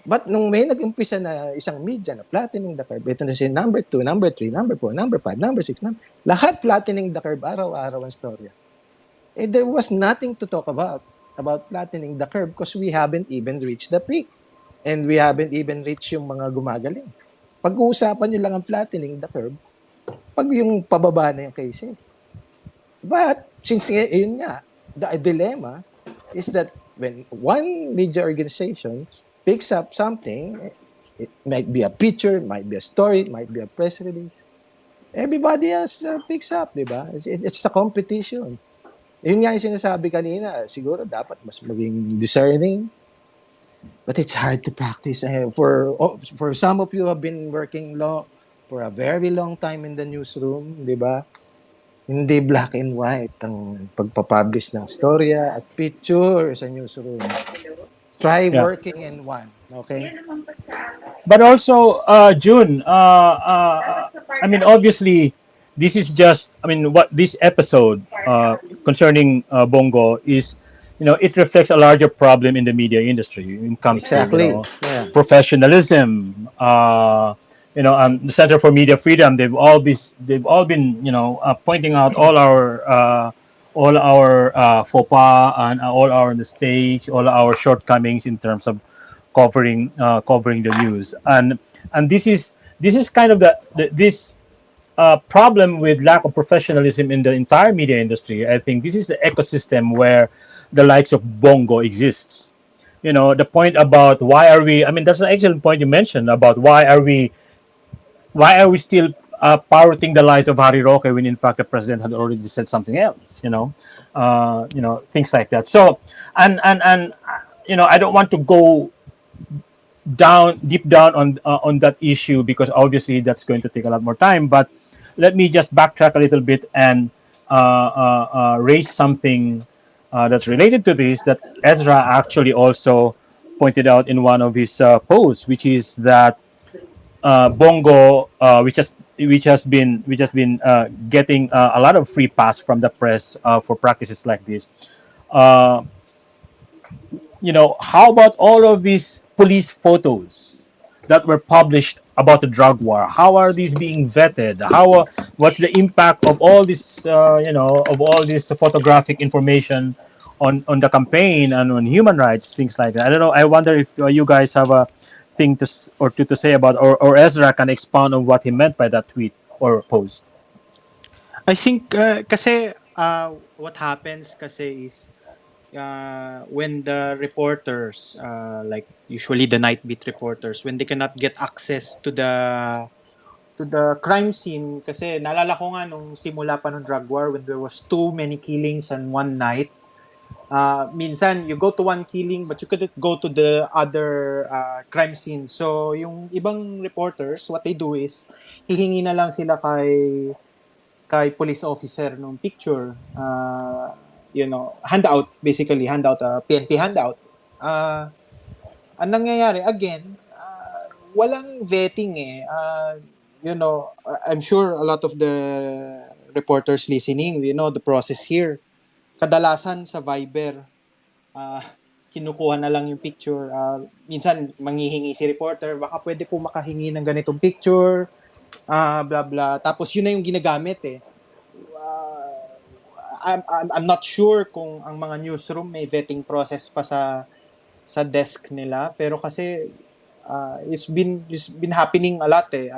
But nung may nag-umpisa na isang media na flattening the curve, ito na si number 2, number 3, number 4, number 5, number 6, lahat flattening the curve, araw-araw ang storya. There was nothing to talk about flattening the curve because we haven't even reached the peak. And we haven't even reached yung mga gumagaling. Pag-uusapan nyo lang ang flattening the curve, pag yung pababa na yung cases. But, since yun nga, the dilemma is that when one media organization picks up something, it might be a picture, might be a story, might be a press release, everybody else picks up, di ba? It's a competition. Yun nga yung sinasabi kanina, siguro dapat mas maging discerning, but it's hard to practice. For some of you who have been working for a very long time in the newsroom, di ba? Hindi black and white ang pagpapublish ng storya at picture sa newsroom. Try yeah. working in one, okay? But also, June, I mean, obviously, this is just, I mean, what this episode concerning Bongo is, it reflects a larger problem in the media industry when it comes to, Exactly. Yeah. professionalism. The Center for Media Freedom, they've all been, pointing out all our faux pas and all our mistakes, all our shortcomings in terms of covering the news, and this is kind of this problem with lack of professionalism in the entire media industry. I think this is the ecosystem where the likes of Bongo exists. The point about why are we? I mean, that's an excellent point you mentioned about why are we still parroting the lies of Harry Roque when in fact the president had already said something else. Things like that. So, and I don't want to go deep down on that issue because obviously that's going to take a lot more time. But let me just backtrack a little bit and raise something that's related to this that Ezra actually also pointed out in one of his posts, which is that Bongo, which has been getting a lot of free pass from the press for practices like this. Uh, how about all of these police photos that were published about the drug war? How are these being vetted? what's the impact of all this, of all this photographic information on the campaign and on human rights, things like that. I don't know. I wonder if you guys have a thing or two to say about, or Ezra can expound on what he meant by that tweet or post. I think kasi what happens kasi is when the reporters like usually the night beat reporters, when they cannot get access to the crime scene, kasi naalala ko nga nung simula pa ng drug war when there was too many killings on one night. Minsan you go to one killing but you couldn't go to the other crime scene. So yung ibang reporters, what they do is hihingi na lang sila kay police officer nung picture. Handout, basically handout, PNP handout. Ang nangyayari again, walang vetting eh. I'm sure a lot of the reporters listening, the process here. Kadalasan sa Viber, uh, kinukuha na lang yung picture. Minsan, manghihingi si reporter, baka pwede po makahingi ng ganitong picture, blah blah. Tapos yun na yung ginagamit eh. I'm not sure kung ang mga newsroom may vetting process pa sa desk nila, pero kasi it's been happening a lot eh.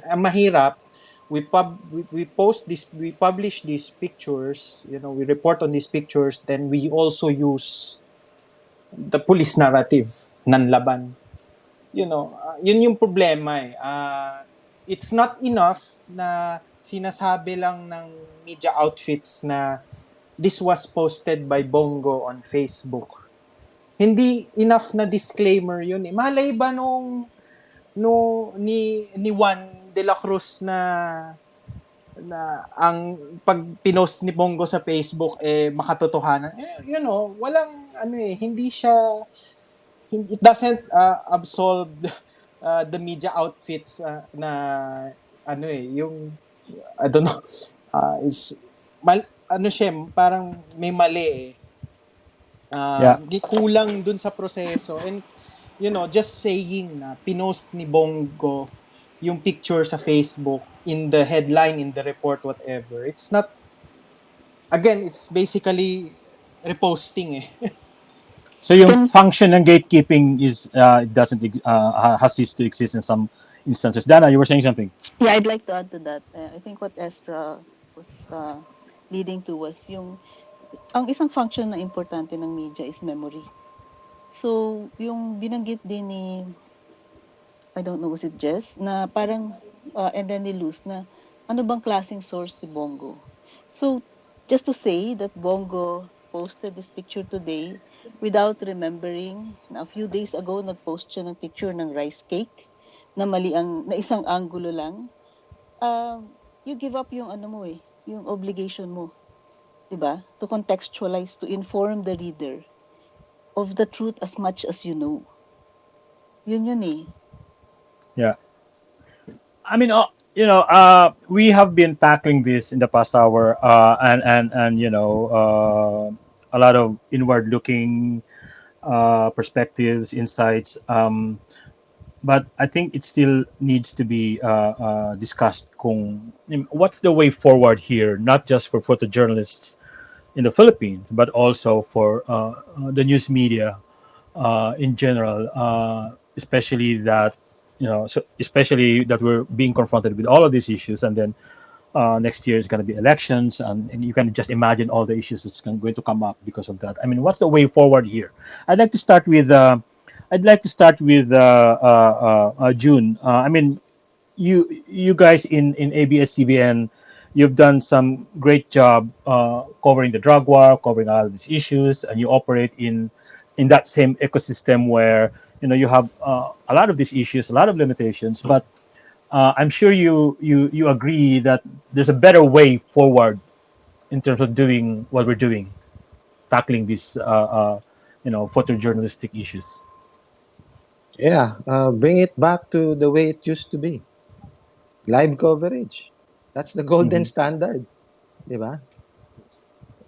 Ang mahirap, we publish these pictures, we report on these pictures, then we also use the police narrative nanlaban. Yun yung problema eh. It's not enough na sinasabi lang ng media outfits na this was posted by Bongo on Facebook. Hindi enough na disclaimer yun eh. Malay ba ni Juan de la Cruz na ang pag pinost ni Bongo sa Facebook makatotohanan. Walang hindi siya, it doesn't absolve the media outfits na yung I don't know, is siya, parang may mali eh. Yeah. Kulang dun sa proseso, and just saying na pinost ni Bongo yung picture sa Facebook in the headline, in the report, whatever, it's not, again, it's basically reposting eh. So yung function ng gatekeeping is it doesn't has ceased to exist in some instances. Dana, you were saying something. Yeah, I'd like to add to that. I think what Ezra was leading to was ang isang function na importante ng media is memory. So, yung binanggit din ni, I don't know, was it Jess, na parang, and then ni Luz, na ano bang klaseng source si Bongo? So, just to say that Bongo posted this picture today without remembering na a few days ago nag-post siya ng picture ng rice cake na na isang angulo lang, you give up yung yung obligation mo, 'di ba? To contextualize, to inform the reader of the truth as much as you know. Yun eh. Yeah. I mean, we have been tackling this in the past hour, and a lot of inward-looking perspectives, insights. But I think it still needs to be discussed. What's the way forward here, not just for photojournalists in the Philippines, but also for the news media in general, especially that especially that we're being confronted with all of these issues, and then next year is going to be elections, and you can just imagine all the issues that's going to come up because of that. I mean, what's the way forward here? I'd like to start with June. I mean, you guys in ABS-CBN, you've done some great job covering the drug war, covering all these issues, and you operate in that same ecosystem where you have a lot of these issues, a lot of limitations, but I'm sure you agree that there's a better way forward in terms of doing what we're doing, tackling these photojournalistic issues. Yeah, bring it back to the way it used to be. Live coverage. That's the golden Mhm. standard. Di ba?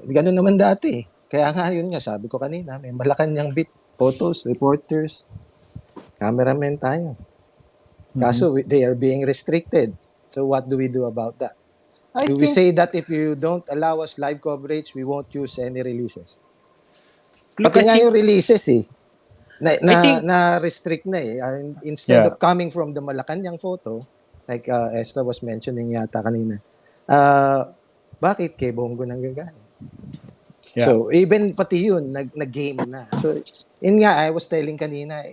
Ganun naman dati. Kaya nga, yun nga, sabi ko kanina, may Malacanang beat, photos, reporters, cameramen tayo. Mhm. Kaso, they are being restricted. So, what do we do about that? I Do we think say that if you don't allow us live coverage, we won't use any releases? look Pati I nga think yung releases eh. I think Na restrict na eh. Instead Yeah, of coming from the Malacanang photo, like Esther was mentioning yata kanina, uh, bakit kay Bongo nang gagaling? yeah. So, even pati yun, nag-game na. So, yun nga, I was telling kanina,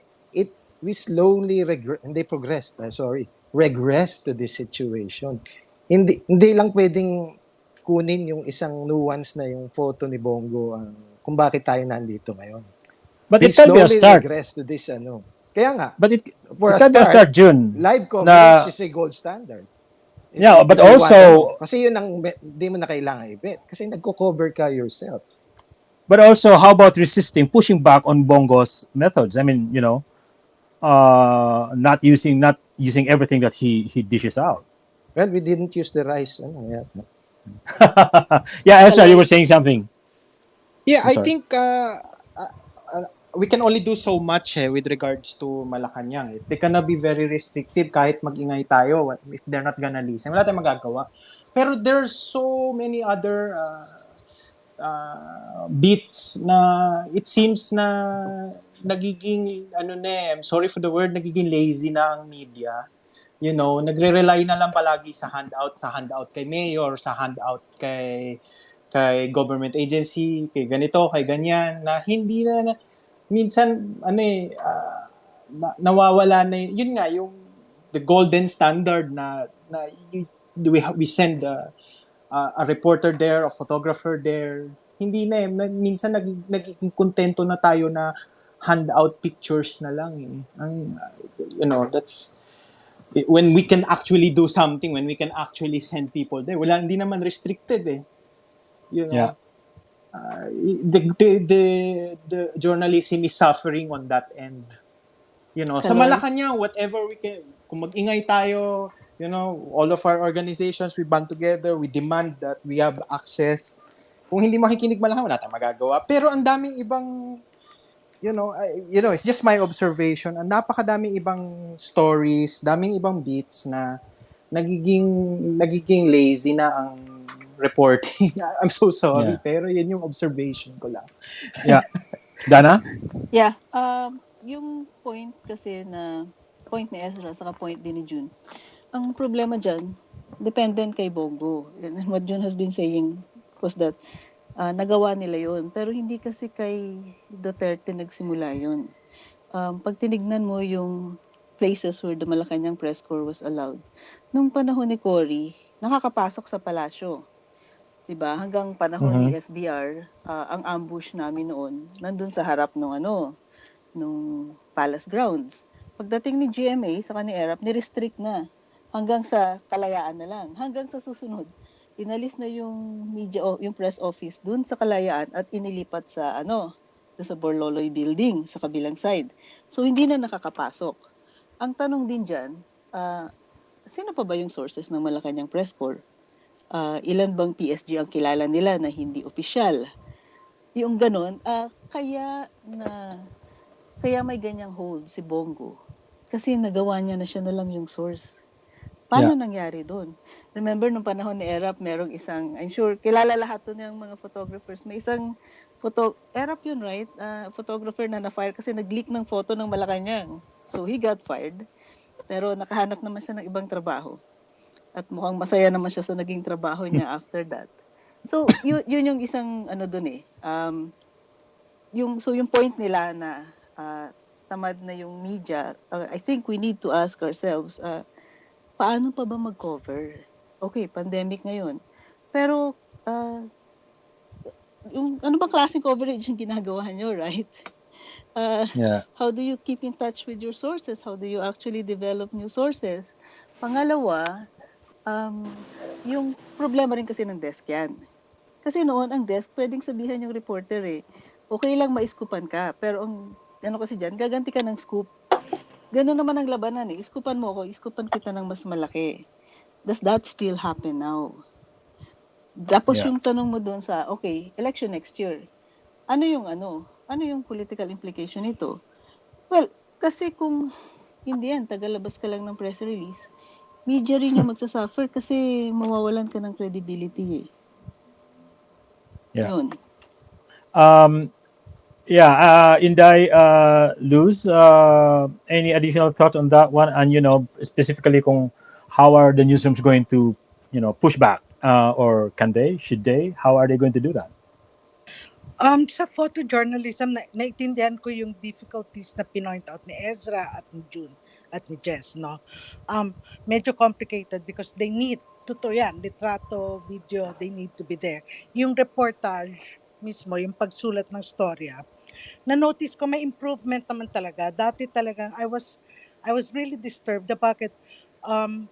we slowly hindi progressed, sorry, regress to this situation. Hindi lang pwedeng kunin yung isang nuance na yung photo ni Bongo kung bakit tayo nandito ngayon. But We it can be a slowly start. regress to this ano. Kaya nga, But for it a can be a start, start, June. live coverage Na is a gold standard. yeah, but If you want also kasi yun ang hindi mo na kailangan i-bet kasi nagko-cover ka yourself. but also how about resisting, pushing back on Bongo's methods? I mean, not using everything that he dishes out. Well, we didn't use the rice. Ano, yeah. Yeah, Ezra, you were Caloy. saying something. yeah, I'm I sorry. think uh, we can only do so much with regards to Malacanang. If they gonna be very restrictive, kahit magingay tayo, if they're not gonna listen, wala tayong magagawa. Pero there's so many other beats na it seems na nagiging ano na I'm sorry for the word, nagiging lazy na ang media. Nagre-rely na lang palagi sa handout kay mayor, sa handout kay government agency, kay ganito, kay ganyan, na hindi na minsan nawawala na yun nga yung the golden standard na we send a reporter there, a photographer there. Hindi na minsan nagiging kontento na tayo na handout pictures na lang eh. That's when we can actually do something, when we can actually send people there. Hindi naman restricted eh. You Yeah, know, the journalism is suffering on that end. Sa Caloy. Malacanang, whatever we can, kung mag-ingay tayo, all of our organizations, we band together, we demand that we have access. Kung hindi makikinig Malacanang, wala tayong magagawa. Pero ang daming ibang, it's just my observation. Ang napakadaming ibang stories, daming ibang beats na nagiging lazy na ang reporting. I'm so sorry, yeah, pero yun yung observation ko lang. yeah. Dana? Yeah, yung point ni Ezra saka point din ni June. Ang problema diyan, dependent kay Bongo. And what June has been saying was that nagawa nila yon. Pero hindi kasi kay Duterte nagsimula yon. Pag tinignan mo yung places where the Malacanang press corps was allowed, nung panahon ni Cory, nakakapasok sa palasyo. 'Di ba? Hanggang panahon Mm-hmm. ni SBR, ang ambush namin noon nandun sa harap nung palace grounds. Pagdating ni GMA sa ni ERAP, ni-restrict na hanggang sa Kalayaan na lang. Hanggang sa susunod, inalis na yung yung press office dun sa Kalayaan at inilipat sa doon sa Borloloy building sa kabilang side. So hindi na nakakapasok. Ang tanong din diyan, sino pa ba yung sources ng Malacanang Press Corps? Ilan bang PSG ang kilala nila na hindi opisyal? Yung ganon, kaya may ganyang hold si Bongo. Kasi nagawa niya na siya na lang yung source. Yeah, Paano nangyari doon? Remember, nung panahon ni Erap, merong isang, I'm sure, kilala lahat to ng mga photographers. May isang Erap yun, right? Photographer na na-fire kasi nag-leak ng photo ng Malacanang. So, he got fired. Pero nakahanap naman siya ng ibang trabaho. At mukhang masaya naman siya sa naging trabaho niya after that. So, yun yung isang doon eh. Yung point nila na tamad na yung media, I think we need to ask ourselves, paano pa ba mag-cover? Okay, pandemic ngayon. Pero, yung ano bang klaseng coverage yung ginagawa nyo, right? yeah, How do you keep in touch with your sources? How do you actually develop new sources? Pangalawa, yung problema rin kasi ng desk yan. Kasi noon, ang desk, pwedeng sabihan yung reporter okay lang maiskupan ka, pero ang kasi dyan, gaganti ka ng scoop. Ganun naman ang labanan Iskupan mo ako, iskupan kita ng mas malaki. Does that still happen now? Tapos yeah, yung tanong mo doon sa, okay, election next year. Ano yung political implication nito? Well, kasi kung hindi yan, tagalabas ka lang ng press release, media rin yung magsasuffer kasi mawawalan ka ng credibility eh. Yeah. Yun. Um, yeah. Inday, Luz, any additional thoughts on that one? And specifically, how are the newsrooms going to, push back? Or can they? Should they? How are they going to do that? Sa photojournalism, naintindihan ko yung difficulties na pinoint out ni Ezra at ni June at ni Jess, no? Medyo complicated because they need, totoo yan, litrato, video, they need to be there. Yung reportage mismo, yung pagsulat ng storya, na-notice ko may improvement naman talaga. Dati talagang I was really disturbed na bakit um,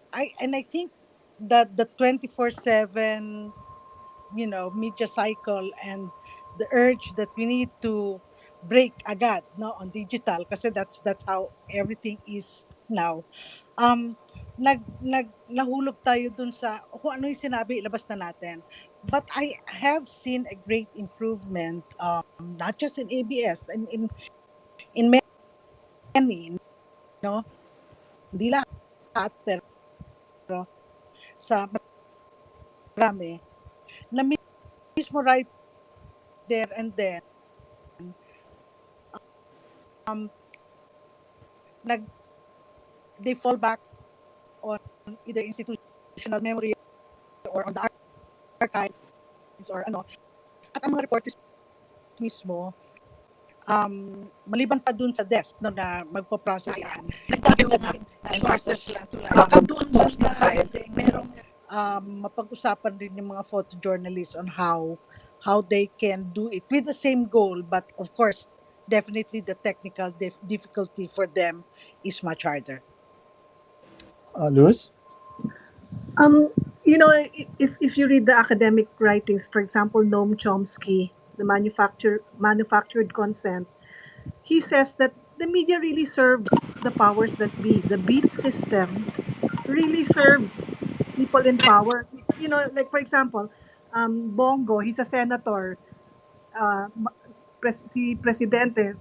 I think that the 24/7 media cycle and the urge that we need to break agad no on digital kasi that's how everything is now. Nahulog tayo dun sa kung ano yung sinabi ilabas na natin, but I have seen a great improvement, not just in ABS and in many, no, hindi lahat pero sa marami na mismo right there and then um nag they fall back on either institutional memory or on the archives or ano. At ang mga reporters mismo, maliban pa dun sa desk no, na magpo-process yan, nagtatayo na ng process yan. Baka doon sa ending, merong mapag-usapan din yung mga photojournalists on how they can do it with the same goal, but of course, definitely the technical difficulty for them is much harder. Luz? Um, if you read the academic writings, for example, Noam Chomsky, the manufactured consent, he says that the media really serves the powers that be. The beat system really serves people in power. Like for example, Bongo, he's a senator. Si Presidente,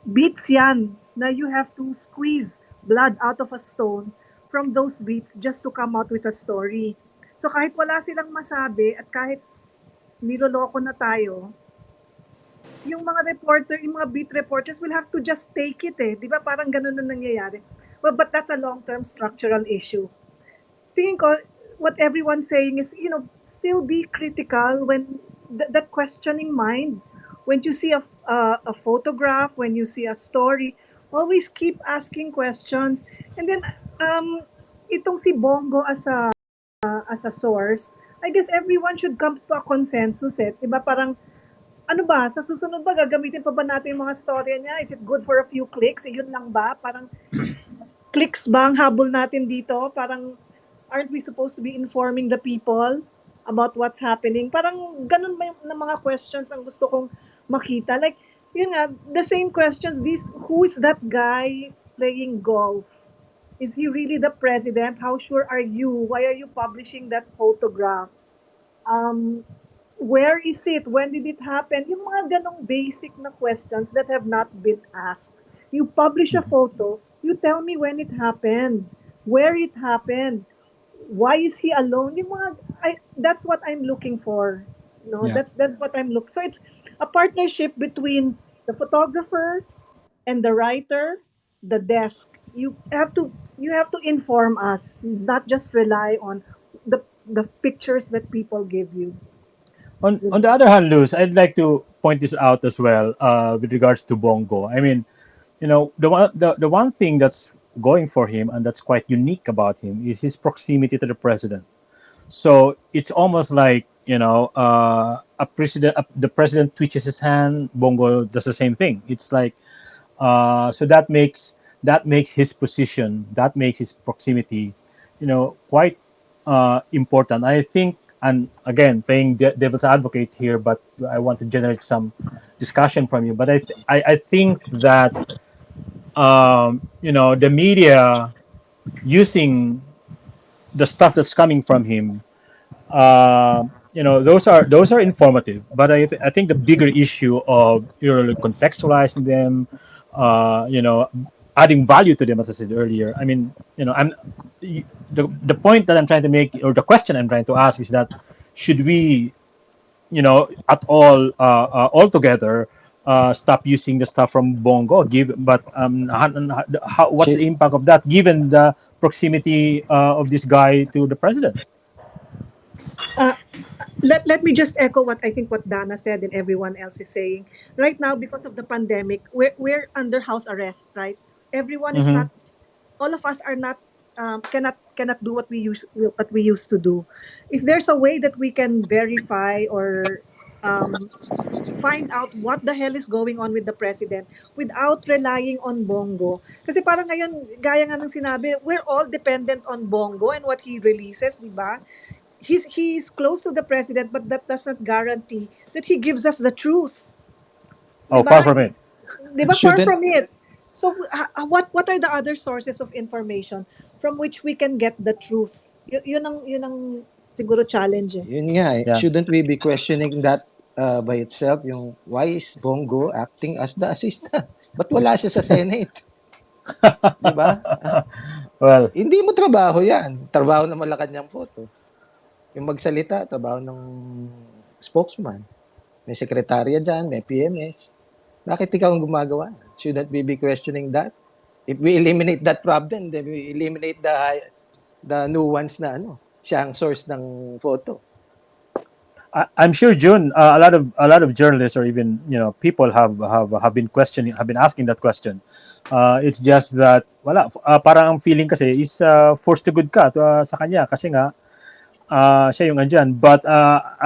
beats yan na you have to squeeze blood out of a stone from those beats just to come out with a story. So kahit wala silang masabi at kahit niloloko na tayo, yung mga reporter, yung mga beat reporters will have to just take it eh. Di ba parang ganun na nangyayari? Well, but that's a long-term structural issue. Tingin ko, what everyone's saying is, still be critical when that questioning mind. When you see a photograph, when you see a story, always keep asking questions. And then, itong si Bongo as a source, I guess everyone should come to a consensus eh. Diba parang, ano ba, sa susunod ba, gagamitin pa ba natin yung mga storya niya? Is it good for a few clicks? Yun lang ba? Parang, clicks ba ang habol natin dito? Parang, aren't we supposed to be informing the people about what's happening? Parang ganun ba yung na mga questions ang gusto kong makita? Like, yun nga, the same questions, who is that guy playing golf? Is he really the president? How sure are you? Why are you publishing that photograph? Um, where is it? When did it happen? Yung mga ganong basic na questions that have not been asked. You publish a photo, you tell me when it happened, where it happened, why is he alone? Yung mga, that's what I'm looking for. No, Yeah. that's what I'm looking. So it's a partnership between the photographer and the writer, the desk. You have to inform us, not just rely on the pictures that people give you. On the other hand, Luz, I'd like to point this out as well with regards to Bongo. I mean, the one thing that's going for him and that's quite unique about him is his proximity to the president. So it's almost like the president twitches his hand, Bongo does the same thing. It's like so that makes his position, that makes his proximity, quite important. I think, and again, playing devil's advocate here, but I want to generate some discussion from you. But I think that the media using the stuff that's coming from him, those are informative. But I think the bigger issue of contextualizing them, adding value to them, as I said earlier. I mean, I'm the point that I'm trying to make, or the question I'm trying to ask, is that should we, at all, altogether, stop using the stuff from Bongo? But what's Should, the impact of that, given the proximity of this guy to the president? Uh, let me just echo what I think what Dana said and everyone else is saying. Right now, because of the pandemic, we're under house arrest, right? Everyone is Mm-hmm. not, all of us are not, cannot do what we used to do. If there's a way that we can verify or um, find out what the hell is going on with the president without relying on Bongo. Kasi parang ngayon, gaya nga ng sinabi, we're all dependent on Bongo and what he releases, di ba? He's close to the president, but that does not guarantee that he gives us the truth. Di Oh, far ba? from it. Di ba? Far shouldn't from it. So, what are the other sources of information from which we can get the truth? Yun ang siguro challenge eh. Yun nga eh. Yeah. Shouldn't we be questioning that by itself? Yung why is Bongo acting as the assistant? Ba't wala siya sa Senate? Di ba? Well, Hindi mo trabaho yan. Trabaho ng Malacanang photo. Yung magsalita, trabaho ng spokesman. May sekretarya dyan, may PMS. Bakit ikaw ang gumagawa? Shouldn't we be questioning that? If we eliminate that problem, then we eliminate the new ones na siya ang source ng photo. I'm sure, June, a lot of journalists, or even people have been questioning, have been asking that question. It's just that wala, parang ang feeling kasi is forced to good ka sa kanya, kasi nga siya yung andyan. But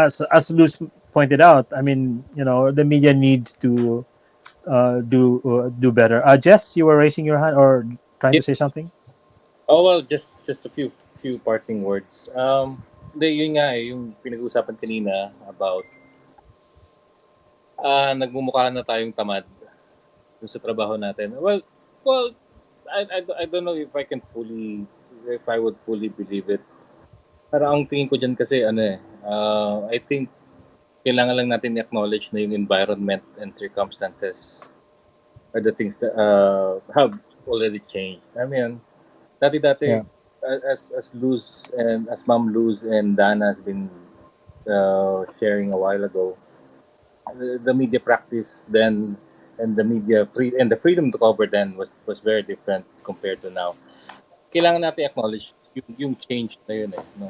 as Luz pointed out, I mean, the media needs to do better. Jess, you were raising your hand or trying Yeah. to say something? Oh well, just a few parting words. Hindi, yun nga eh, yung pinag-uusapan kanina about nagmumukha na tayong tamad dun sa trabaho natin. Well, I don't know if I can fully, if I would fully believe it. Pero ang tingin ko dyan kasi I think kailangan lang natin i-acknowledge na yung environment and circumstances are the things that have already changed. I mean, dati-dati, Yeah. as Luz and as Ma'am Luz and Dana has been sharing a while ago, the media practice then and the media free and the freedom to cover then was very different compared to now. Kailangan natin acknowledge yung change na yun eh. No?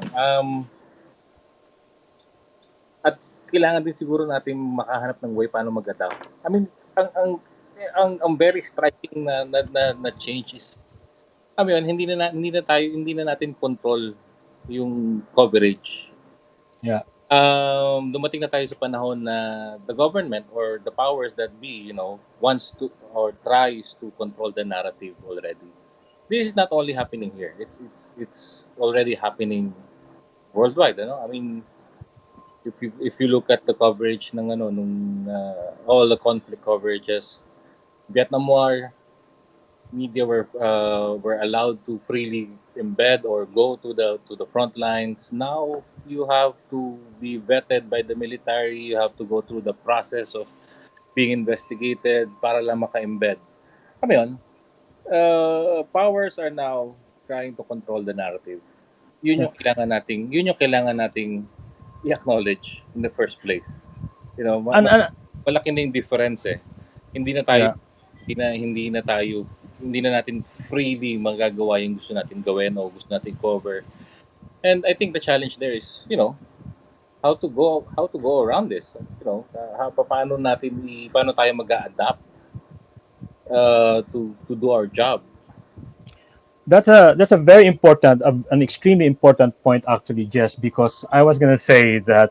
At kailangan din siguro natin makahanap ng way paano mag-adapt. I mean, ang very striking na change is hindi na natin control yung coverage. Yeah. Dumating na tayo sa panahon na the government or the powers that be, wants to or tries to control the narrative already. This is not only happening here. It's already happening worldwide, I mean, if you look at the coverage ng nung all the conflict coverages, Vietnam War, media were allowed to freely embed or go to the front lines. Now you have to be vetted by the military. You have to go through the process of being investigated para lang maka-embed. Ano yun? Powers are now trying to control the narrative. Yeah. Yun yung kailangan nating i-acknowledge in the first place. And Malaki na yung difference eh. Hindi na tayo yeah. hindi na natin freely magagawa yung gusto natin gawin o gusto natin cover. And I think the challenge there is, how to go around this. Paano tayo mag-adapt to do our job. That's a very important, an extremely important point, actually, Jess, because I was gonna say that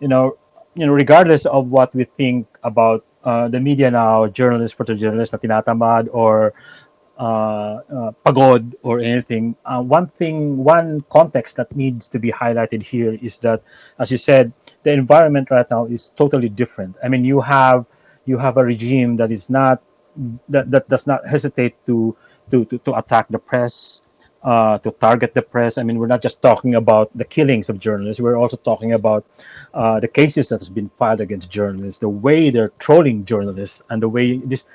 you know regardless of what we think about the media now, journalists, photojournalists na tinatamad, or pagod, or anything. One context that needs to be highlighted here is that, as you said, the environment right now is totally different. I mean, you have a regime that is not that does not hesitate to attack the press, to target the press. I mean, we're not just talking about the killings of journalists. We're also talking about the cases that has been filed against journalists, the way they're trolling journalists, and the way this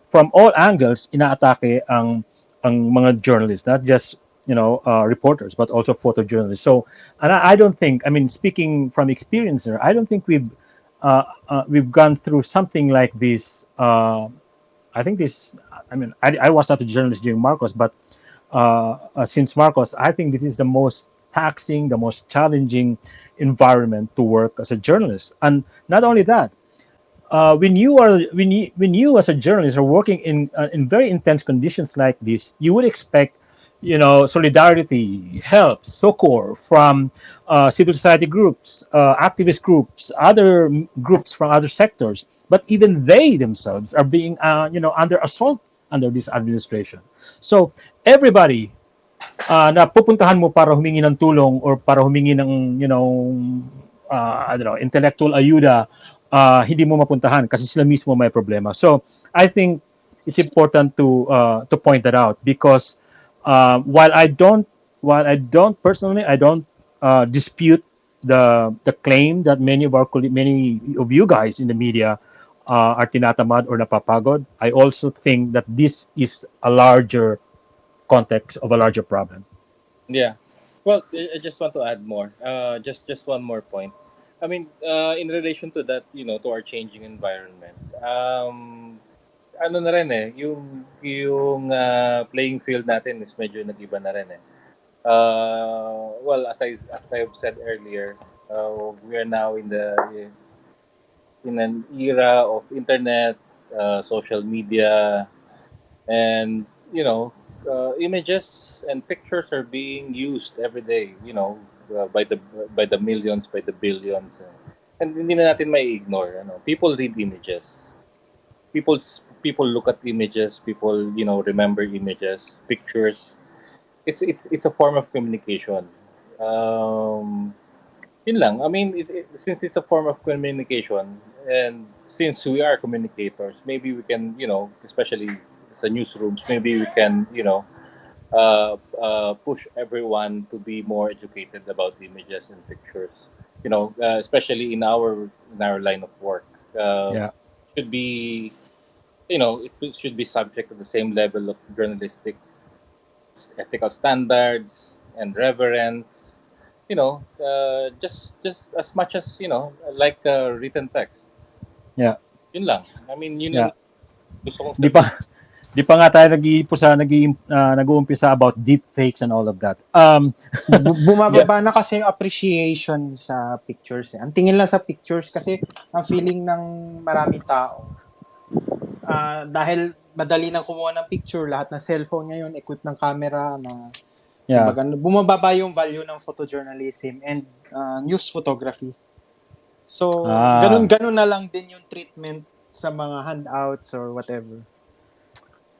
from all angles inaatake ang mga journalists, not just reporters, but also photojournalists. So, and I don't think, I mean, speaking from experience there, I don't think we've gone through something like this. I think this. I mean, I was not a journalist during Marcos, but since Marcos, I think this is the most taxing, the most challenging environment to work as a journalist. And not only that, when you as a journalist are working in very intense conditions like this, you would expect solidarity, help, succor from civil society groups, activist groups, other groups from other sectors. But even they themselves are being under assault under this administration. So everybody na pupuntahan mo para humingi ng tulong or para humingi ng I don't know, intellectual ayuda, hindi mo mapuntahan kasi sila mismo may problema. So I think it's important to point that out because while I don't personally I don't dispute the claim that many of you guys in the media are tinatamad or napapagod. I also think that this is a larger context of a larger problem. Yeah. Well, I just want to add more. Just one more point. I mean, in relation to that, to our changing environment. Ano na rin eh, yung playing field natin is medyo nag-iba na rin eh. Well, as I've said earlier, we are now in an era of internet, social media, and images and pictures are being used every day. By the millions, by the billions, and hindi na natin may ignore. People read images. People look at images. People remember images, pictures. It's a form of communication. Um, Yun lang. I mean, since it's a form of communication, and since we are communicators, maybe we can, especially sa newsrooms, maybe we can, push everyone to be more educated about images and pictures. Especially in our line of work, Yeah, should be, it should be subject to the same level of journalistic ethical standards and reverence. Just as much as like written text. yeah, Yun lang. I mean, yun lang yeah. gusto kong Di pa sabihin. di pa nga tayo nag-uumpisa about deep fakes and all of that. Yeah, Bumababa na kasi yung appreciation sa pictures. Ang tingin lang sa pictures kasi ang feeling ng maraming tao, dahil madali nang kumuha ng picture, lahat ng cellphone ngayon equipped ng camera na yeah. kumbaga bumababa yung value ng photojournalism and news photography. So, Ah, ganun-ganun na lang din yung treatment sa mga handouts or whatever.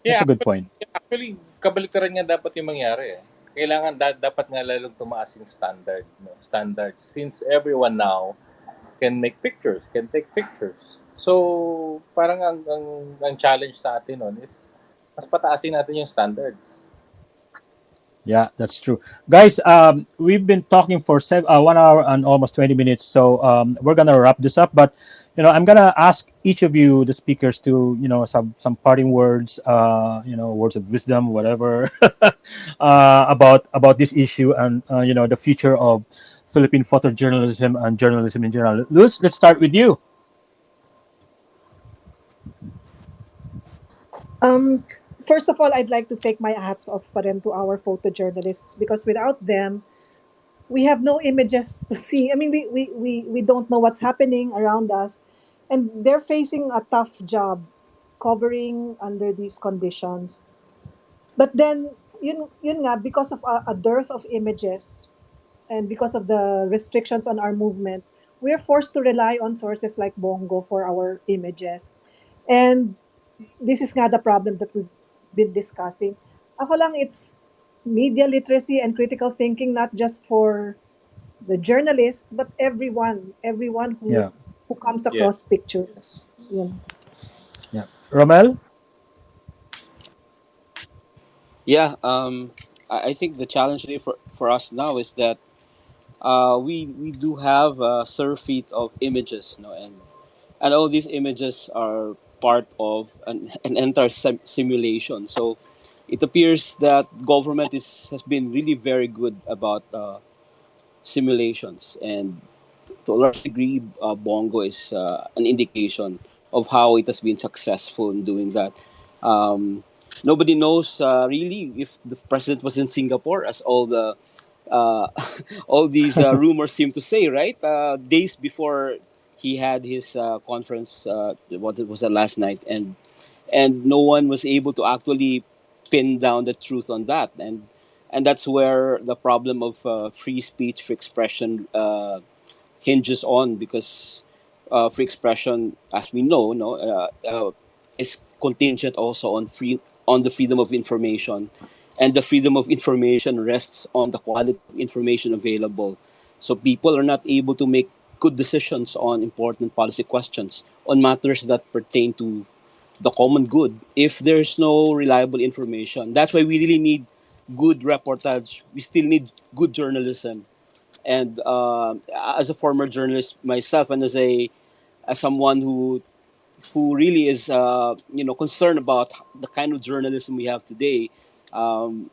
that's Yeah, a good point. actually, kabaliktaran nga dapat yung mangyari eh. Kailangan dapat nga lalong tumaas yung standard, standards since everyone now can make pictures, can take pictures. So, parang ang challenge sa atin nun is mas pataasin natin yung standards. Yeah, that's true. Guys, we've been talking for 1 hour and almost 20 minutes, so we're gonna wrap this up. But I'm gonna ask each of you, the speakers, to some parting words, words of wisdom, whatever, about this issue and the future of Philippine photojournalism and journalism in general. Luz, let's start with you. Um, First of all, I'd like to take my hats off pa rin to our photojournalists because without them, we have no images to see. I mean, we don't know what's happening around us. And they're facing a tough job covering under these conditions. But then, yun nga, because of a dearth of images and because of the restrictions on our movement, we're forced to rely on sources like Bongo for our images. And this is nga the problem that we've been discussing. Ako lang, it's media literacy and critical thinking, not just for the journalists, but everyone Yeah, who comes Yeah. across pictures. Yun. yeah. Romel. Yeah. I think the challenge really for us now is that we do have a surfeit of images, you know, and all these images are part of an entire simulation. So it appears that government has been really very good about simulations, and to a large degree, Bongo is an indication of how it has been successful in doing that. Um, Nobody knows really if the president was in Singapore, as all the uh, all these rumors seem to say, right? Days before he had his conference, what it was last night, and no one was able to actually pin down the truth on that, and that's where the problem of free speech, free expression hinges on, because free expression, as we know, no, is contingent also on the freedom of information, and the freedom of information rests on the quality of information available. So people are not able to make good decisions on important policy questions, on matters that pertain to the common good, if there's no reliable information. That's why we really need good reportage. We still need good journalism, and as a former journalist myself, and as someone who really is concerned about the kind of journalism we have today, um,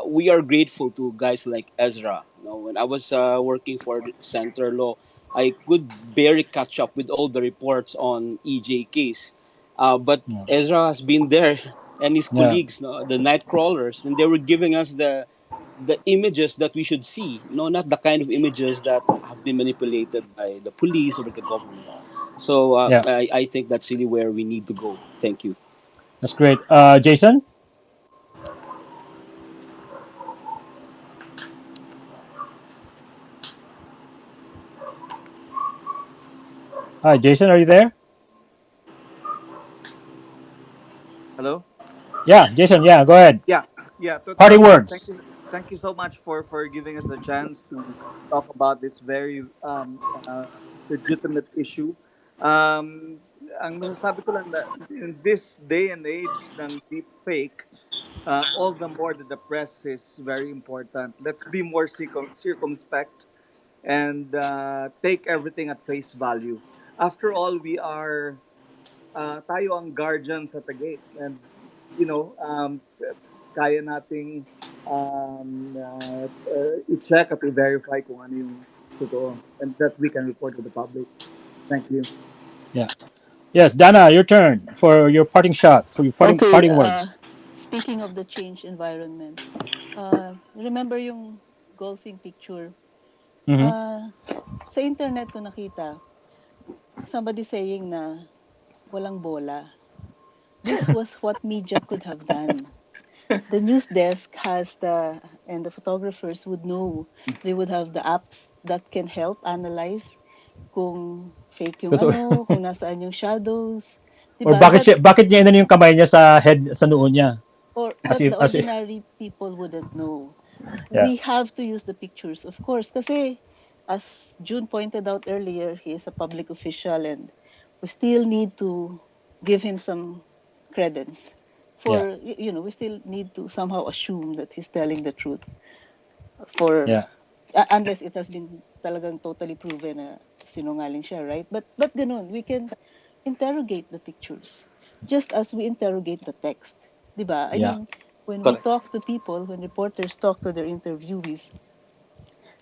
we are grateful to guys like Ezra. You know, when I was working for the Center Law, I could barely catch up with all the reports on EJ case, but Yeah. Ezra has been there, and his Yeah. colleagues, no, the night crawlers, and they were giving us the images that we should see, not the kind of images that have been manipulated by the police or by the government. So Yeah. I think that's really where we need to go. Thank you. That's great. Jason. Hi, Jason. Are you there? Hello. Yeah, Jason. Yeah, go ahead. Yeah, yeah. Parting Totally. Thank words. you. Thank you so much for giving us a chance to talk about this very legitimate issue. Ang masasabi ko lang na in this day and age ng deep fake, all the more that the press is very important. Let's be more circumspect and take everything at face value. After all, we are tayo ang guardians at the gate, and kaya nating i-check at i-verify kung ano yung totoo, and that we can report to the public. Thank you. Yeah. Yes, Dana, your turn for your parting shot, for your Okay, parting words. speaking of the change environment, remember yung golfing picture? Mm-hmm. Uh, sa internet ko nakita, somebody saying na walang bola. This was what media could have done. The news desk has and the photographers would know. They would have the apps that can help analyze kung fake yung Totoo. ano, kung nasaan yung shadows, 'di Or ba? But bakit niya inano yung kamay niya sa head sa noo niya? but the As if ordinary people wouldn't know. yeah. We have to use the pictures, of course, kasi as June pointed out earlier, he is a public official and we still need to give him some credence Yeah. for we still need to somehow assume that he's telling the truth for Yeah. unless it has been talagang totally proven na sinungaling siya, right? But ganun, we can interrogate the pictures just as we interrogate the text, 'di ba? I Yeah. mean, when we Correct. talk to people, when reporters talk to their interviewees,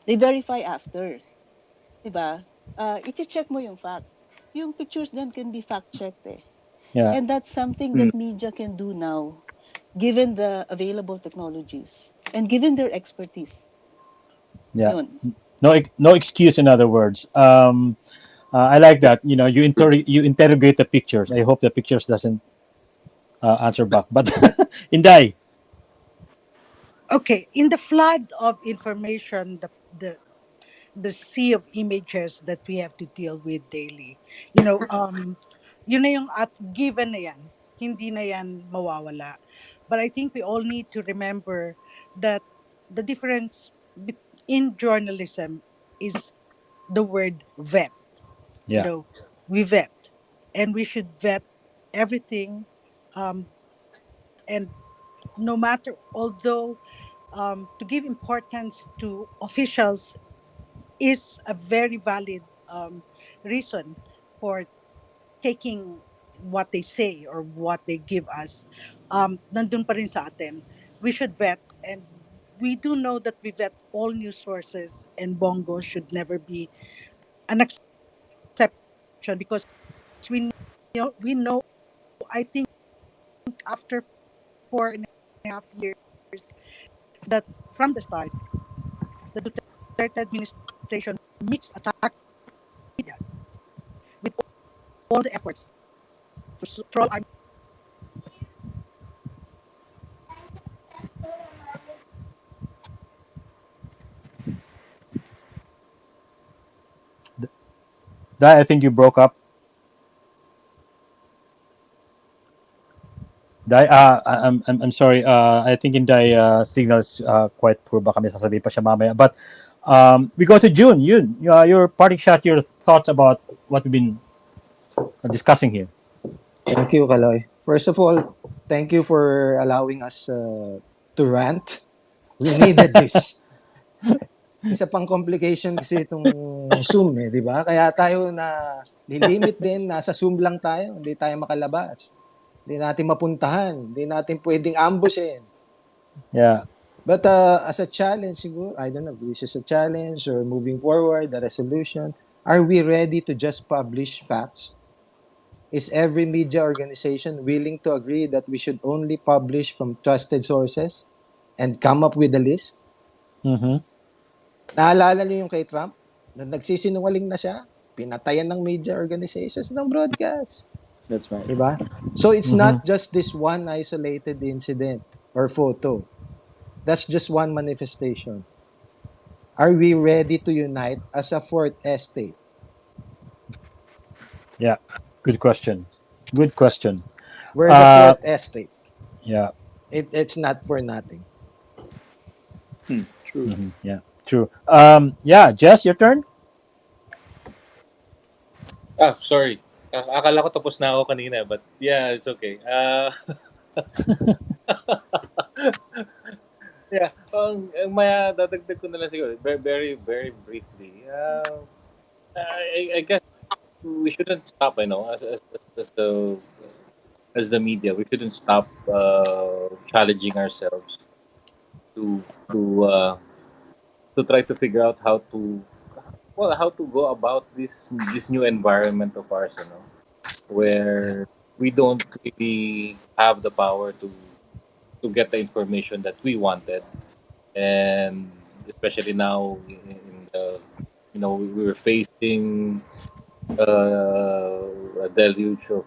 they verify after, 'di ba? I-check mo yung fact. Yung pictures then can be fact checked eh. Yeah. And that's something Mm. that media can do now given the available technologies and given their expertise. Yeah. Yun. No excuse, in other words. I like that. You know, you interrogate the pictures. I hope the pictures doesn't answer back. But Inday, Okay, in the flood of information, the sea of images that we have to deal with daily, yun na yung at given na yan, hindi na yan mawawala. But I think we all need to remember that the difference in journalism is the word vet. You yeah, know, we vet, and we should vet everything, um, and no matter, although to give importance to officials is a very valid reason for taking what they say or what they give us, nandun pa rin sa atin. We should vet, and we do know that we vet all news sources, and Bongo should never be an exception because we know, I think after 4.5 years, that from the start, the Duterte administration mixed attack media with all the efforts to troll our Dai, I think you broke up. Dai, I'm sorry. I think in Dai signals quite poor. Baka may sasabihin pa siya mamaya. But we go to June. Yun, your parting shot, your thoughts about what we've been discussing here. Thank you, Caloy. First of all, thank you for allowing us to rant. We needed this. Isa pang complication kasi itong Zoom di ba? Kaya tayo na lilimit din, nasa Zoom lang tayo, hindi tayo makalabas. Hindi natin mapuntahan, hindi natin pwedeng ambushin. Yeah. But as a challenge, siguro, I don't know if this is a challenge or moving forward, the resolution, are we ready to just publish facts? Is every media organization willing to agree that we should only publish from trusted sources and come up with a list? Mm-hmm. Naalala niyo yung kay Trump? Na nagsisinungaling na siya, pinatayan ng media organizations ng broadcast. That's right. Diba? So it's Mm-hmm. not just this one isolated incident or photo. That's just one manifestation. Are we ready to unite as a fourth estate? Yeah. Good question. Good question. We're the Uh, fourth estate. yeah. It's not for nothing. True. Mm-hmm. Yeah. True. Yeah. Jess, your turn. Sorry. Akala ko tapos na ako kanina, but yeah, it's okay. Yeah, ang maya dadagdag ko na lang siguro, very, very, very briefly. I guess we shouldn't stop, as the media, we shouldn't stop challenging ourselves to to uh, to try to figure out how to go about this new environment of ours, where we don't really have the power to get the information that we wanted, and especially now in the we were facing a deluge of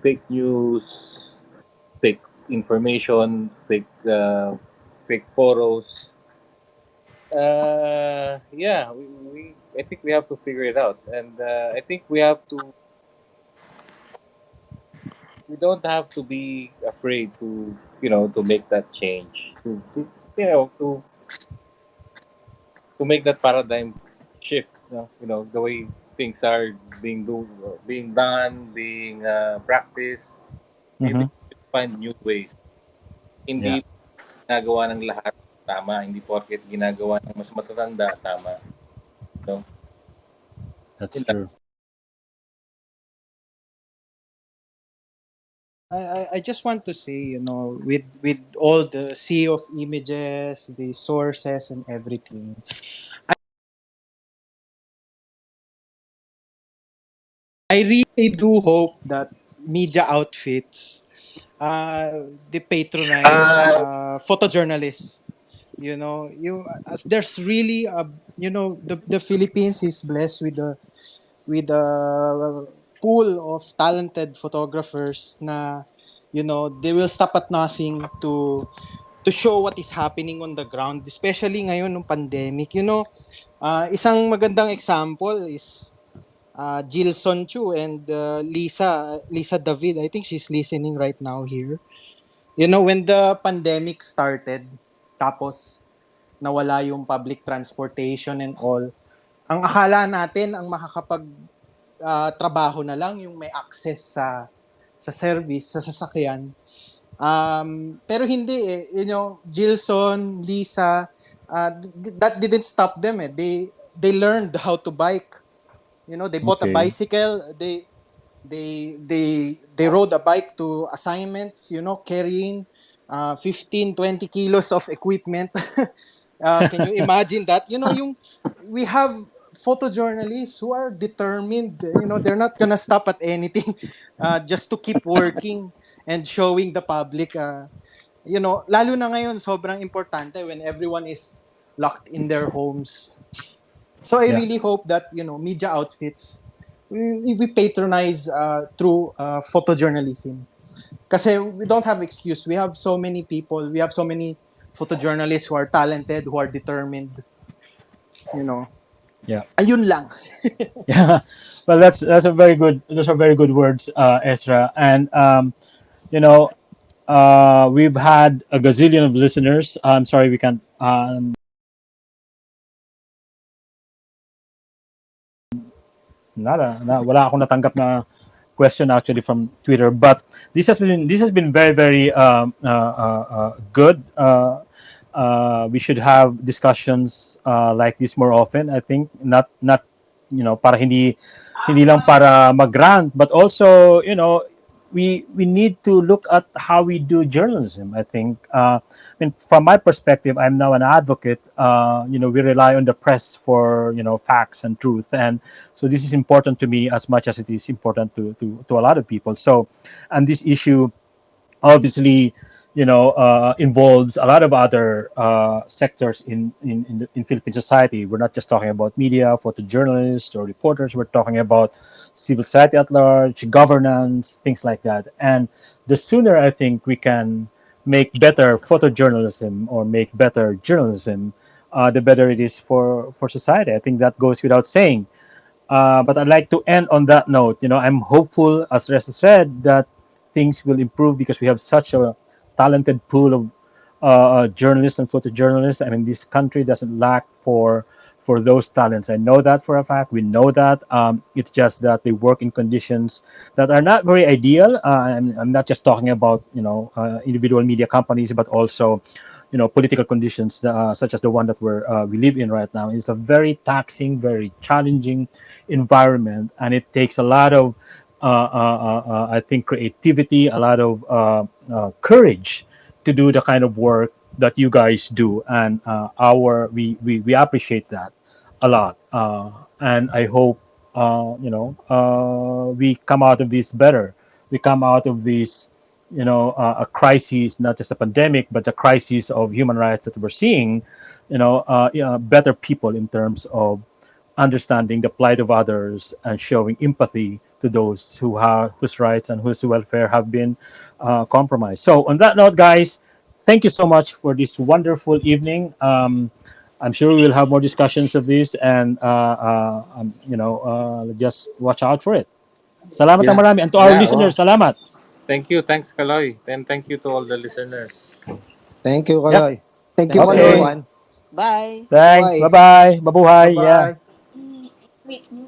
fake news, fake information, fake photos. Yeah, I think we have to figure it out, and I think we don't have to be afraid to make that change, you know to to make that paradigm shift, the way things are being done, being practiced. Maybe Mm-hmm. we should find new ways. Yeah. Hindi ginagawa ng lahat tama, hindi porket ginagawa ng mas matatanda tama. So, That's yun lang. true. I just want to say, with all the sea of images, the sources and everything, I really do hope that media outfits they patronize photojournalists. As there's really a the Philippines is blessed with a pool of talented photographers na they will stop at nothing to show what is happening on the ground, especially ngayon ng pandemic. Isang magandang example is Jilson Chu and Lisa David. I think she's listening right now here. When the pandemic started, tapos nawala yung public transportation and all, ang akala natin ang makakapag trabaho na lang yung may access sa service, sa sasakyan. Pero hindi eh. Gilson, Lisa, that didn't stop them eh. They learned how to bike. They bought a Okay. bicycle. They rode a bike to assignments, carrying 15, 20 kilos of equipment. Can you imagine that? We have photojournalists who are determined. They're not gonna stop at anything just to keep working and showing the public. Lalo na ngayon, sobrang importante when everyone is locked in their homes. So I Yeah. really hope that media outfits we patronize through photojournalism. Kasi we don't have excuse. We have so many people. We have so many photojournalists who are talented, who are determined. You know. Yeah. Ayun lang. Yeah. Well, that's a very good. Those are very good words, Ezra. And you know, we've had a gazillion of listeners. I'm sorry we can't. Wala akong natanggap na question actually from Twitter, but this has been very very good. We should have discussions like this more often. I think not para hindi lang para mag-rant, but also we need to look at how we do journalism. I think. I mean, from my perspective, I'm now an advocate. We rely on the press for facts and truth, and so this is important to me as much as it is important to a lot of people. So, and this issue obviously involves a lot of other sectors in Philippine society. We're not just talking about media, photojournalists or reporters. We're talking about civil society at large, governance, things like that. And the sooner I think we can make better photojournalism or make better journalism, the better it is for society. I think that goes without saying. But I'd like to end on that note. I'm hopeful, as Reza said, that things will improve because we have such a talented pool of journalists and photojournalists. I mean, this country doesn't lack for those talents. I know that for a fact. We know that. It's just that they work in conditions that are not very ideal. I'm not just talking about individual media companies, but also political conditions such as the one that we live in right now. It's a very taxing, very challenging environment, and it takes a lot of I think creativity, a lot of courage to do the kind of work that you guys do, and we appreciate that a lot. And I hope we come out of this better. We come out of this a crisis, not just a pandemic, but a crisis of human rights that we're seeing. Better people in terms of understanding the plight of others and showing empathy to those whose rights and whose welfare have been compromised. So, on that note, guys, thank you so much for this wonderful evening. I'm sure we will have more discussions of this, and just watch out for it. Salamat ang Yeah. marami, and to our Yeah. Wow. listeners, salamat. Thank you. Thanks, Kaloy. And thank you to all the listeners. Thank you, Yep. Kaloy. Thank you, Thanks, Okay. Kaloy. everyone. Bye. Thanks. Mabuhay. Bye bye. Mabuhay. Yeah. Bye-bye.